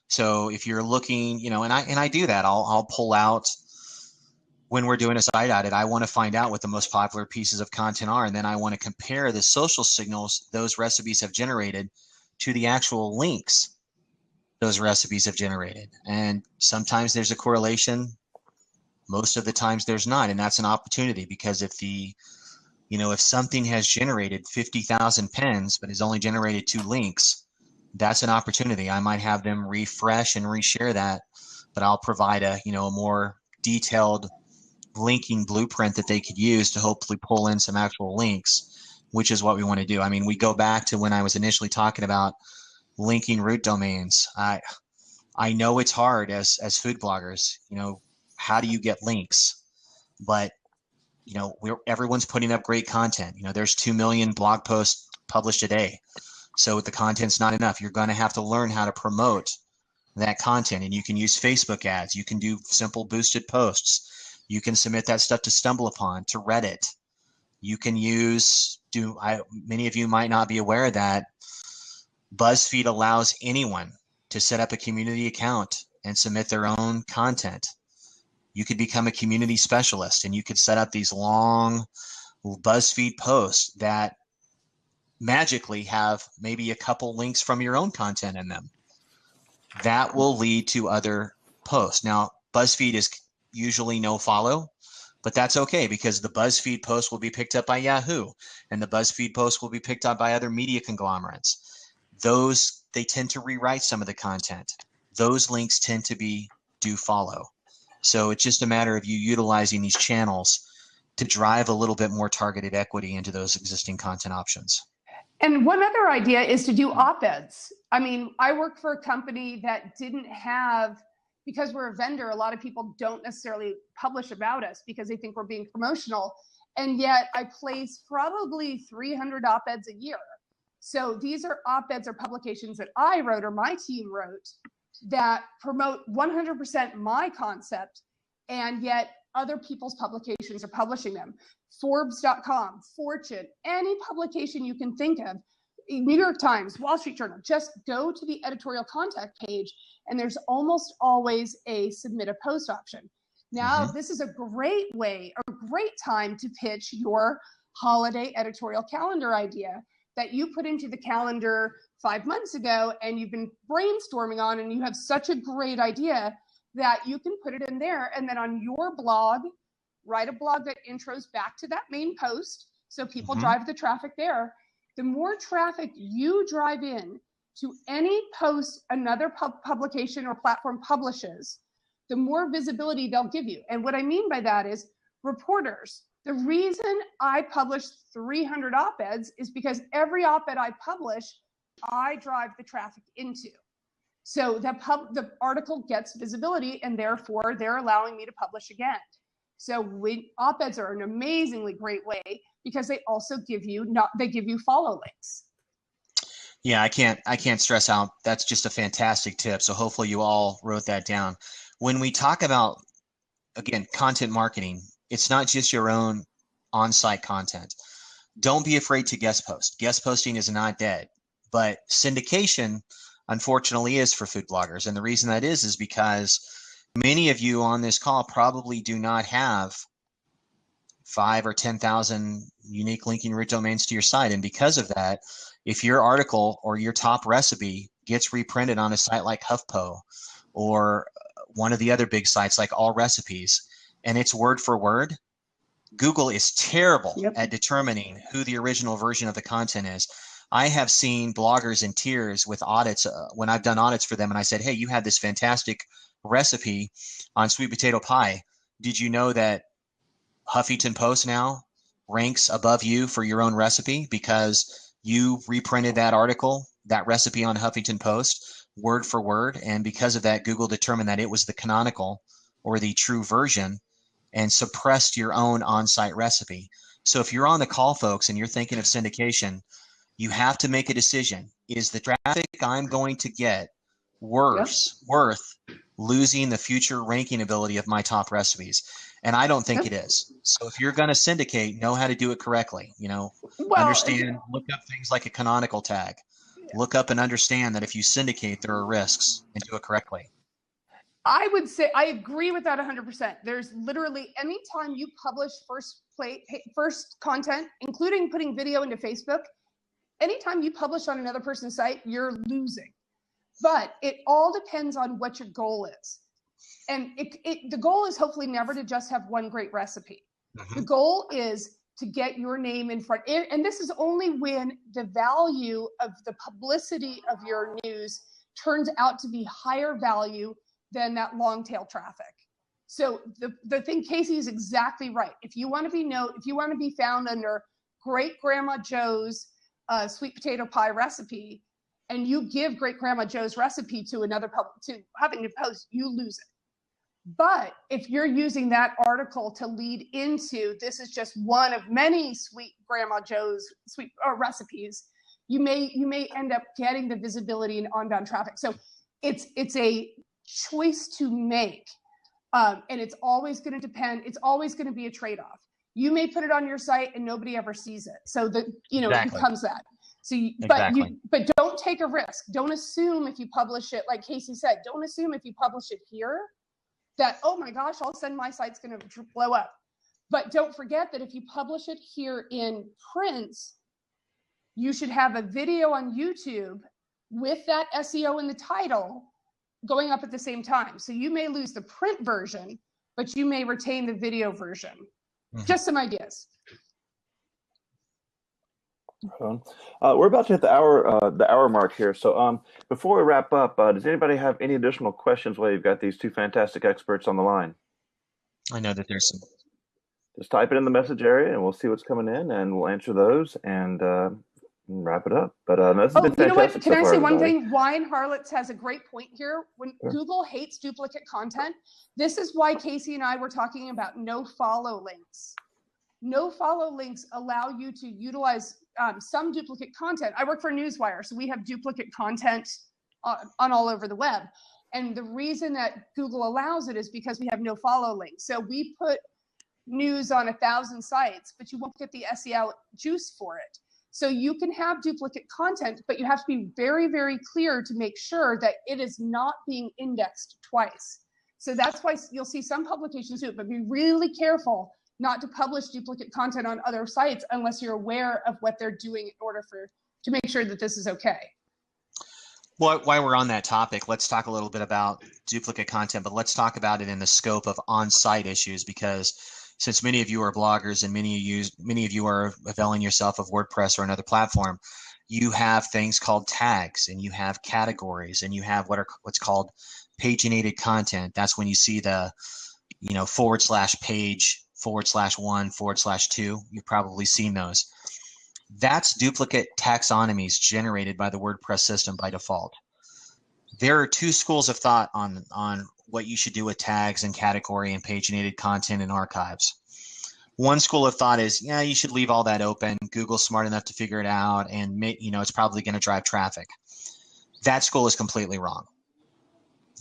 So if you're looking, and I do that, I'll pull out when we're doing a site audit. I want to find out what the most popular pieces of content are, and then I want to compare the social signals those recipes have generated to the actual links those recipes have generated. And sometimes there's a correlation. Most of the times there's not, and that's an opportunity, because if something has generated 50,000 pins but has only generated 2 links, that's an opportunity. I might have them refresh and reshare that, but I'll provide a more detailed linking blueprint that they could use to hopefully pull in some actual links, which is what we want to do. I mean, we go back to when I was initially talking about linking root domains. I know it's hard as food bloggers. How do you get links? But everyone's putting up great content. There's 2 million blog posts published a day, so the content's not enough. You're going to have to learn how to promote that content, and you can use Facebook ads. You can do simple boosted posts. You can submit that stuff to StumbleUpon, to Reddit. You can many of you might not be aware that BuzzFeed allows anyone to set up a community account and submit their own content. You could become a community specialist, and you could set up these long BuzzFeed posts that magically have maybe a couple links from your own content in them. That will lead to other posts. Now, BuzzFeed is usually no follow, but that's okay, because the BuzzFeed post will be picked up by Yahoo, and the BuzzFeed post will be picked up by other media conglomerates. They tend to rewrite some of the content. Those links tend to be do follow. So it's just a matter of you utilizing these channels to drive a little bit more targeted equity into those existing content options. And one other idea is to do op-eds. I mean, I work for a company that didn't have, because we're a vendor, a lot of people don't necessarily publish about us because they think we're being promotional. And yet I place probably 300 op-eds a year. So these are op-eds or publications that I wrote or my team wrote that promote 100% my concept, and yet other people's publications are publishing them. Forbes.com, Fortune, any publication you can think of, New York Times, Wall Street Journal, just go to the editorial contact page and there's almost always a submit a post option. Now, this is a great way, a great time to pitch your holiday editorial calendar idea, that you put into the calendar 5 months ago and you've been brainstorming on, and you have such a great idea that you can put it in there, and then on your blog, write a blog that intros back to that main post so people drive the traffic there. The more traffic you drive in to any post another publication or platform publishes, the more visibility they'll give you. And what I mean by that is reporters. The reason I publish 300 op-eds is because every op-ed I publish, I drive the traffic into. So the article gets visibility, and therefore they're allowing me to publish again. So op-eds are an amazingly great way because they also give you follow links. Yeah, I can't stress out. That's just a fantastic tip. So hopefully you all wrote that down. When we talk about, again, content marketing, it's not just your own on-site content. Don't be afraid to guest post. Guest posting is not dead, but syndication, unfortunately, is for food bloggers. And the reason that is because many of you on this call probably do not have 5 or 10,000 unique linking root domains to your site. And because of that, if your article or your top recipe gets reprinted on a site like HuffPo or one of the other big sites like All Recipes, and it's word for word, Google is terrible at determining who the original version of the content is. I have seen bloggers in tears with audits when I've done audits for them, and I said, hey, you had this fantastic recipe on sweet potato pie. Did you know that Huffington Post now ranks above you for your own recipe because you reprinted that article, that recipe on Huffington Post, word for word, and because of that, Google determined that it was the canonical or the true version and suppressed your own on-site recipe. So if you're on the call, folks, and you're thinking of syndication, you have to make a decision. Is the traffic I'm going to get worth losing the future ranking ability of my top recipes? And I don't think it is. So if you're going to syndicate, know how to do it correctly. Understand, look up things like a canonical tag. Look up and understand that if you syndicate, there are risks, and do it correctly. I would say I agree with that 100%. There's literally anytime you publish first content, including putting video into Facebook, anytime you publish on another person's site, you're losing. But it all depends on what your goal is. And the goal is hopefully never to just have one great recipe. The goal is to get your name in front. And this is only when the value of the publicity of your news turns out to be higher value than that long tail traffic. So the thing, Casey is exactly right. If you want to be found under Great Grandma Joe's sweet potato pie recipe, and you give Great Grandma Joe's recipe to Huffington Post, you lose it. But if you're using that article to lead into, this is just one of many sweet Grandma Joe's recipes, you may end up getting the visibility and onbound traffic. So it's a choice to make, and it's always going to depend. It's always going to be a trade-off. You may put it on your site and nobody ever sees it, so that it becomes that. So, but don't take a risk. Don't assume if you publish it, like Casey said, don't assume if you publish it here that, oh my gosh, all of a sudden my site's going to blow up. But don't forget that if you publish it here in print, you should have a video on YouTube with that SEO in the title going up at the same time. So you may lose the print version, but you may retain the video version. Just some ideas. We're about to hit the hour mark here. So before we wrap up, does anybody have any additional questions while you've got these two fantastic experts on the line? I know that there's some. Just type it in the message area and we'll see what's coming in and we'll answer those and wrap it up. But this has been fantastic. You know what? Can I say one everybody. thing? Wine Harlots has a great point here. When Google hates duplicate content, this is why Casey and I were talking about no follow links. No follow links allow you to utilize some duplicate content. I work for Newswire, so we have duplicate content on all over the web. And the reason that Google allows it is because we have no follow links. So we put news on 1,000 sites, but you won't get the SEO juice for it. So you can have duplicate content, but you have to be very, very clear to make sure that it is not being indexed twice. So that's why you'll see some publications do it, but be really careful not to publish duplicate content on other sites unless you're aware of what they're doing in order to make sure that this is okay. Well, while we're on that topic, let's talk a little bit about duplicate content, but let's talk about it in the scope of on-site issues, because since many of you are bloggers and many of you are availing yourself of WordPress or another platform, you have things called tags, and you have categories, and you have what's called paginated content. That's when you see the, /page /1 /2. You've probably seen those. That's duplicate taxonomies generated by the WordPress system by default. There are two schools of thought on what you should do with tags and category and paginated content and archives. One school of thought is, yeah, you should leave all that open. Google's smart enough to figure it out, and it's probably going to drive traffic. That school is completely wrong.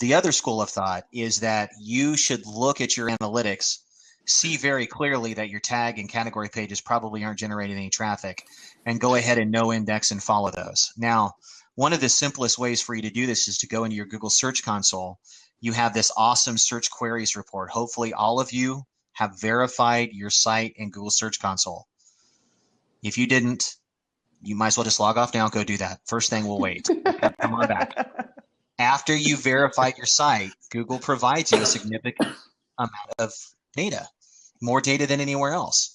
The other school of thought is that you should look at your analytics, see very clearly that your tag and category pages probably aren't generating any traffic, and go ahead and no index and follow those. Now, one of the simplest ways for you to do this is to go into your Google Search Console. You have this awesome search queries report. Hopefully all of you have verified your site in Google Search Console. If you didn't, you might as well just log off now and go do that. First thing, we'll wait. Come on back. After you verified your site, Google provides you a significant amount of data. More data than anywhere else.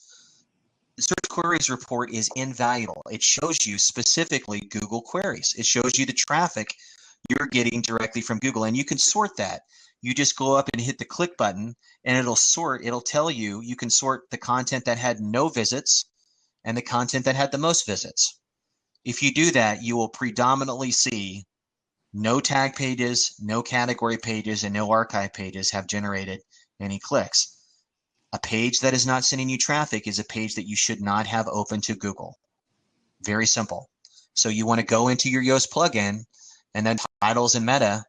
The search queries report is invaluable. It shows you specifically Google queries. It shows you the traffic you're getting directly from Google, and you can sort that. You just go up and hit the click button, and it'll tell you, you can sort the content that had no visits and the content that had the most visits. If you do that, you will predominantly see no tag pages, no category pages, and no archive pages have generated any clicks. A page that is not sending you traffic is a page that you should not have open to Google. Very simple. So you want to go into your Yoast plugin, and then titles and meta,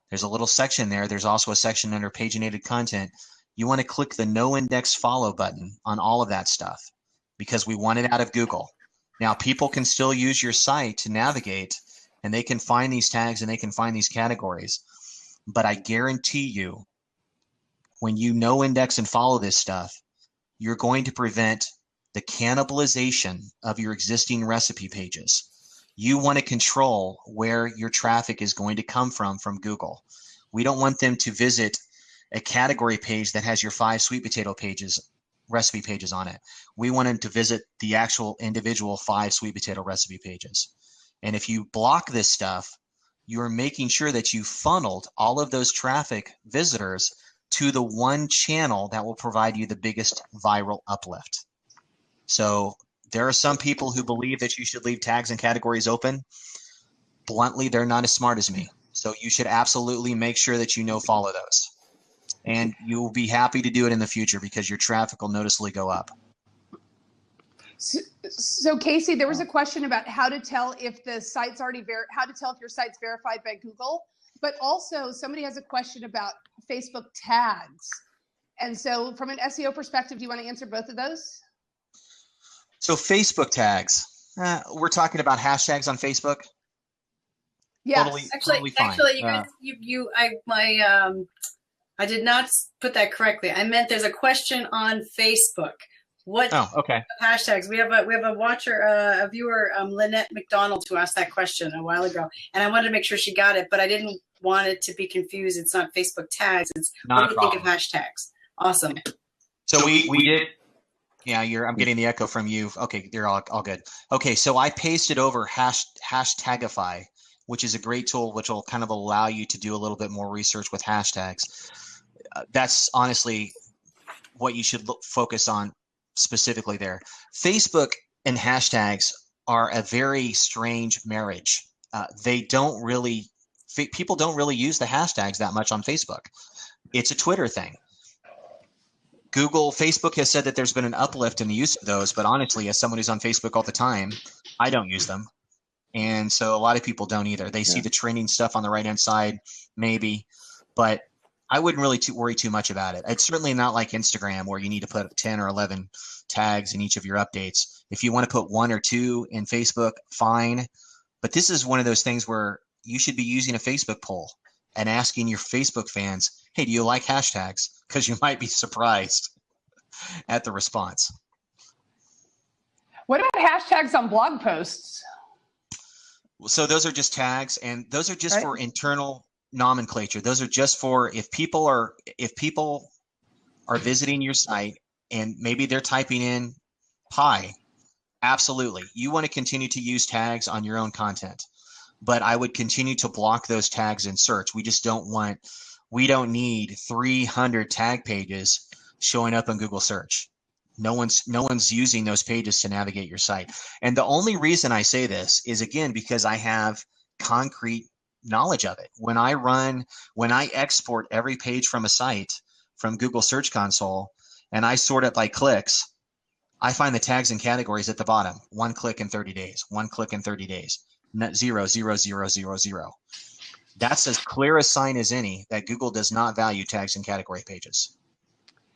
there's a little section there. There's also a section under paginated content. You want to click the no index follow button on all of that stuff, because we want it out of Google. Now, people can still use your site to navigate, and they can find these tags and they can find these categories. But I guarantee you, when you no index and follow this stuff, you're going to prevent the cannibalization of your existing recipe pages. You want to control where your traffic is going to come from Google. We don't want them to visit a category page that has your 5 sweet potato pages, recipe pages on it. We want them to visit the actual individual 5 sweet potato recipe pages. And if you block this stuff, you're making sure that you funneled all of those traffic visitors to the one channel that will provide you the biggest viral uplift. So there are some people who believe that you should leave tags and categories open. Bluntly, they're not as smart as me. So you should absolutely make sure that you follow those. And you will be happy to do it in the future, because your traffic will noticeably go up. So Casey, there was a question about how to tell if the site's already how to tell if your site's verified by Google. But also somebody has a question about Facebook tags. And so from an SEO perspective, do you want to answer both of those? So Facebook tags, we're talking about hashtags on Facebook. Yes. Totally fine. Actually, you guys, I did not put that correctly. I meant there's a question on Facebook. What okay. hashtags? We have a watcher, a viewer, Lynette McDonald, who asked that question a while ago, and I wanted to make sure she got it, but I didn't want it to be confused. It's not Facebook tags. It's what do you think of hashtags? Awesome. So we did. Yeah, I'm getting the echo from you. Okay, you're all good. Okay, so I pasted over Hashtagify, which is a great tool which will kind of allow you to do a little bit more research with hashtags. That's honestly what you should focus on specifically there. Facebook and hashtags are a very strange marriage. People don't really use the hashtags that much on Facebook. It's a Twitter thing. Facebook has said that there's been an uplift in the use of those, but honestly, as someone who's on Facebook all the time, I don't use them. And so a lot of people don't either. They see the trending stuff on the right-hand side, maybe, but I wouldn't really worry too much about it. It's certainly not like Instagram where you need to put 10 or 11 tags in each of your updates. If you want to put 1 or 2 in Facebook, fine. But this is one of those things where you should be using a Facebook poll and asking your Facebook fans, hey, do you like hashtags? Because you might be surprised. at the response. What about hashtags on blog posts? So those are just tags, and those are just Right. for internal nomenclature. Those are just for if people are visiting your site and maybe they're typing in pie. Absolutely. You want to continue to use tags on your own content, but I would continue to block those tags in search. We don't need 300 tag pages showing up in Google search. No one's using those pages to navigate your site. And the only reason I say this is, again, because I have concrete knowledge of it. When I export every page from a site from Google Search Console and I sort it by clicks, I find the tags and categories at the bottom. 1 click in 30 days, 1 click in 30 days, 0, 0, 0, 0, 0. That's as clear a sign as any that Google does not value tags and category pages.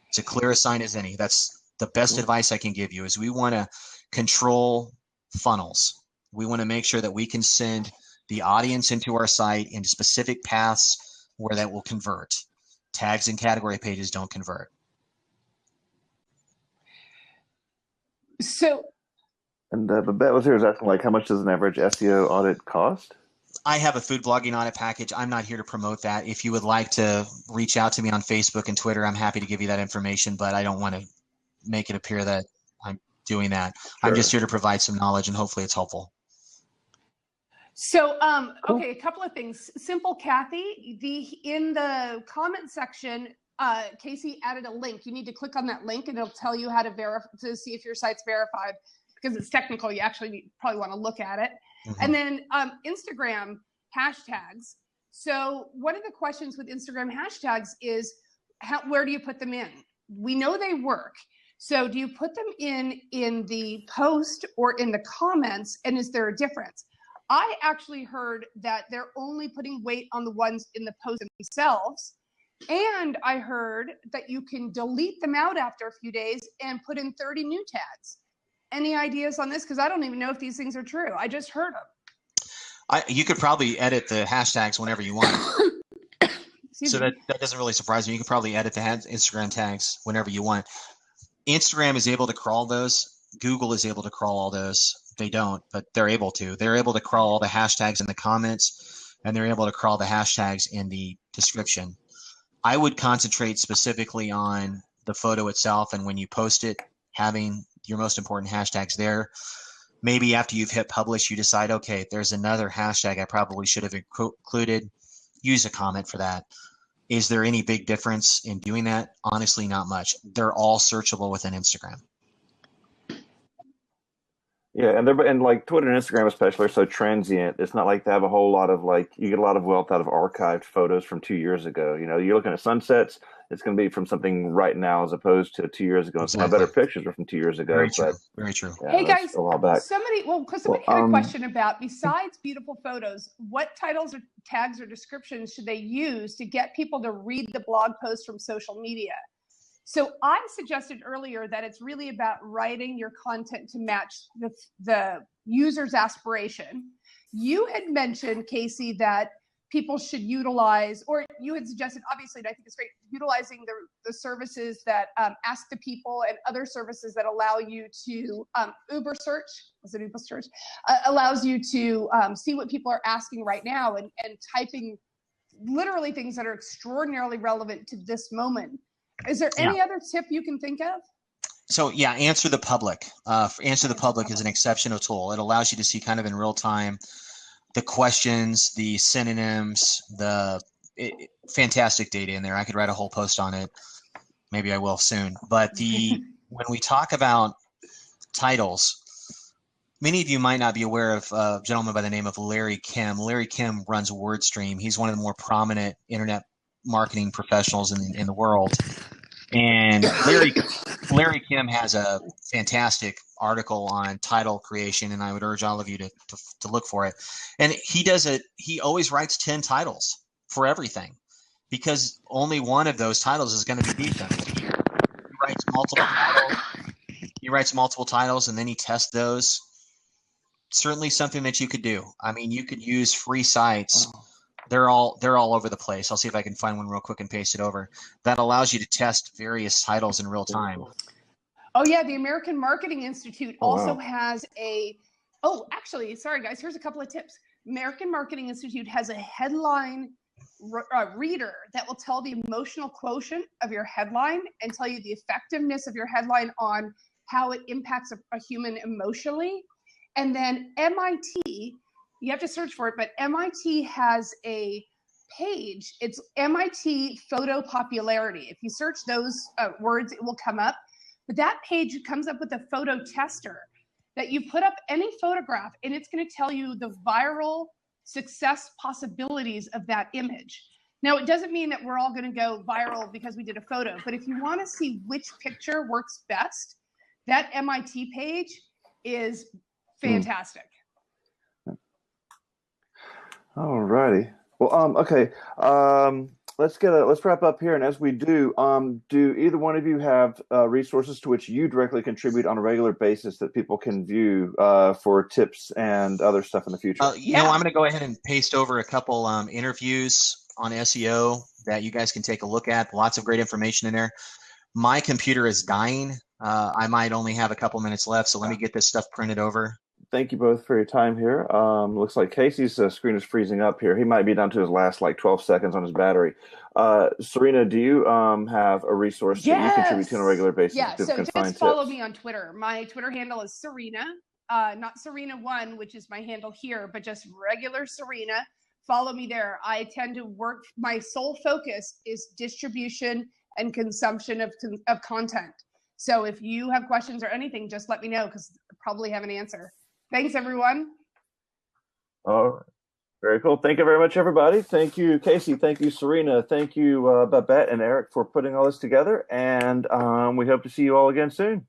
It's a clear a sign as any. That's the best advice I can give you. Is we want to control funnels. We want to make sure that we can send the audience into our site into specific paths where that will convert. Tags and category pages don't convert. So, and Babette was here is asking, like, how much does an average SEO audit cost? I have a food blogging audit package. I'm not here to promote that. If you would like to reach out to me on Facebook and Twitter, I'm happy to give you that information, but I don't want to make it appear that I'm doing that. Sure. I'm just here to provide some knowledge, and hopefully it's helpful. So, Cool. Okay, a couple of things. Simple Kathy, in the comment section, Casey added a link. You need to click on that link, and it'll tell you how to see if your site's verified, because it's technical. You actually probably want to look at it. Mm-hmm. And then Instagram hashtags. So one of the questions with Instagram hashtags is, where do you put them in? We know they work. So do you put them in the post or in the comments, and is there a difference? I actually heard that they're only putting weight on the ones in the post themselves. And I heard that you can delete them out after a few days and put in 30 new tags. Any ideas on this? Because I don't even know if these things are true. I just heard them. You could probably edit the hashtags whenever you want. So that doesn't really surprise me. You could probably edit the Instagram tags whenever you want. Instagram is able to crawl those. Google is able to crawl all those. They don't, but they're able to. They're able to crawl all the hashtags in the comments, and they're able to crawl the hashtags in the description. I would concentrate specifically on the photo itself, and when you post it, having your most important hashtags there. Maybe after you've hit publish, you decide, okay, there's another hashtag I probably should have included. Use a comment for that. Is there any big difference in doing that? Honestly, not much. They're all searchable within Instagram. Yeah, and like Twitter and Instagram especially are so transient. It's not like they have a whole lot of, like, you get a lot of wealth out of archived photos from 2 years ago. You know, you're looking at sunsets, it's going to be from something right now as opposed to 2 years ago. Exactly. Some of my better pictures were from 2 years ago. Very true. Very true. Yeah, hey guys, a while back. Somebody had a question about, besides beautiful photos, what titles or tags or descriptions should they use to get people to read the blog post from social media? So I suggested earlier that it's really about writing your content to match the user's aspiration. You had mentioned, Casey, that people should utilize, or you had suggested, obviously, and I think it's great, utilizing the services that Ask the People and other services that allow you to Uber search, allows you to see what people are asking right now and typing literally things that are extraordinarily relevant to this moment. Is there any other tip you can think of? So yeah, Answer the Public. Answer the Public is an exceptional tool. It allows you to see kind of in real time the questions, the synonyms, fantastic data in there. I could write a whole post on it. Maybe I will soon. But when we talk about titles, many of you might not be aware of a gentleman by the name of Larry Kim. Larry Kim runs WordStream. He's one of the more prominent internet marketing professionals in the world. And Larry Kim has a fantastic article on title creation, and I would urge all of you to look for it. And he always writes 10 titles for everything, because only one of those titles is going to be decent. He writes multiple titles and then he tests those. Certainly something that you could do. I mean, you could use free sites. They're all over the place. I'll see if I can find one real quick and paste it over. That allows you to test various titles in real time. Oh yeah, the American Marketing Institute also wow. has a. Oh, actually, sorry guys. Here's a couple of tips. American Marketing Institute has a headline reader that will tell the emotional quotient of your headline and tell you the effectiveness of your headline on how it impacts a human emotionally. And then MIT, you have to search for it, but MIT has a page. It's MIT photo popularity. If you search those words, it will come up. But that page comes up with a photo tester that you put up any photograph, and it's going to tell you the viral success possibilities of that image. Now, it doesn't mean that we're all going to go viral because we did a photo, but if you want to see which picture works best, that MIT page is fantastic. All righty. Well, okay. Let's wrap up here. And as we do either one of you have resources to which you directly contribute on a regular basis that people can view for tips and other stuff in the future? You know, I'm going to go ahead and paste over a couple interviews on SEO that you guys can take a look at. Lots of great information in there. My computer is dying. I might only have a couple minutes left, so let me get this stuff printed over. Thank you both for your time here. Looks like Casey's screen is freezing up here. He might be down to his last like 12 seconds on his battery. Serena, do you have a resource that you contribute to on a regular basis? Yeah, so just follow me on Twitter. My Twitter handle is Serena, not Serena1, which is my handle here, but just regular Serena. Follow me there. I tend to work, my sole focus is distribution and consumption of content. So if you have questions or anything, just let me know because I probably have an answer. Thanks, everyone. All right. Very cool. Thank you very much, everybody. Thank you, Casey. Thank you, Serena. Thank you, Babette and Eric, for putting all this together. And we hope to see you all again soon.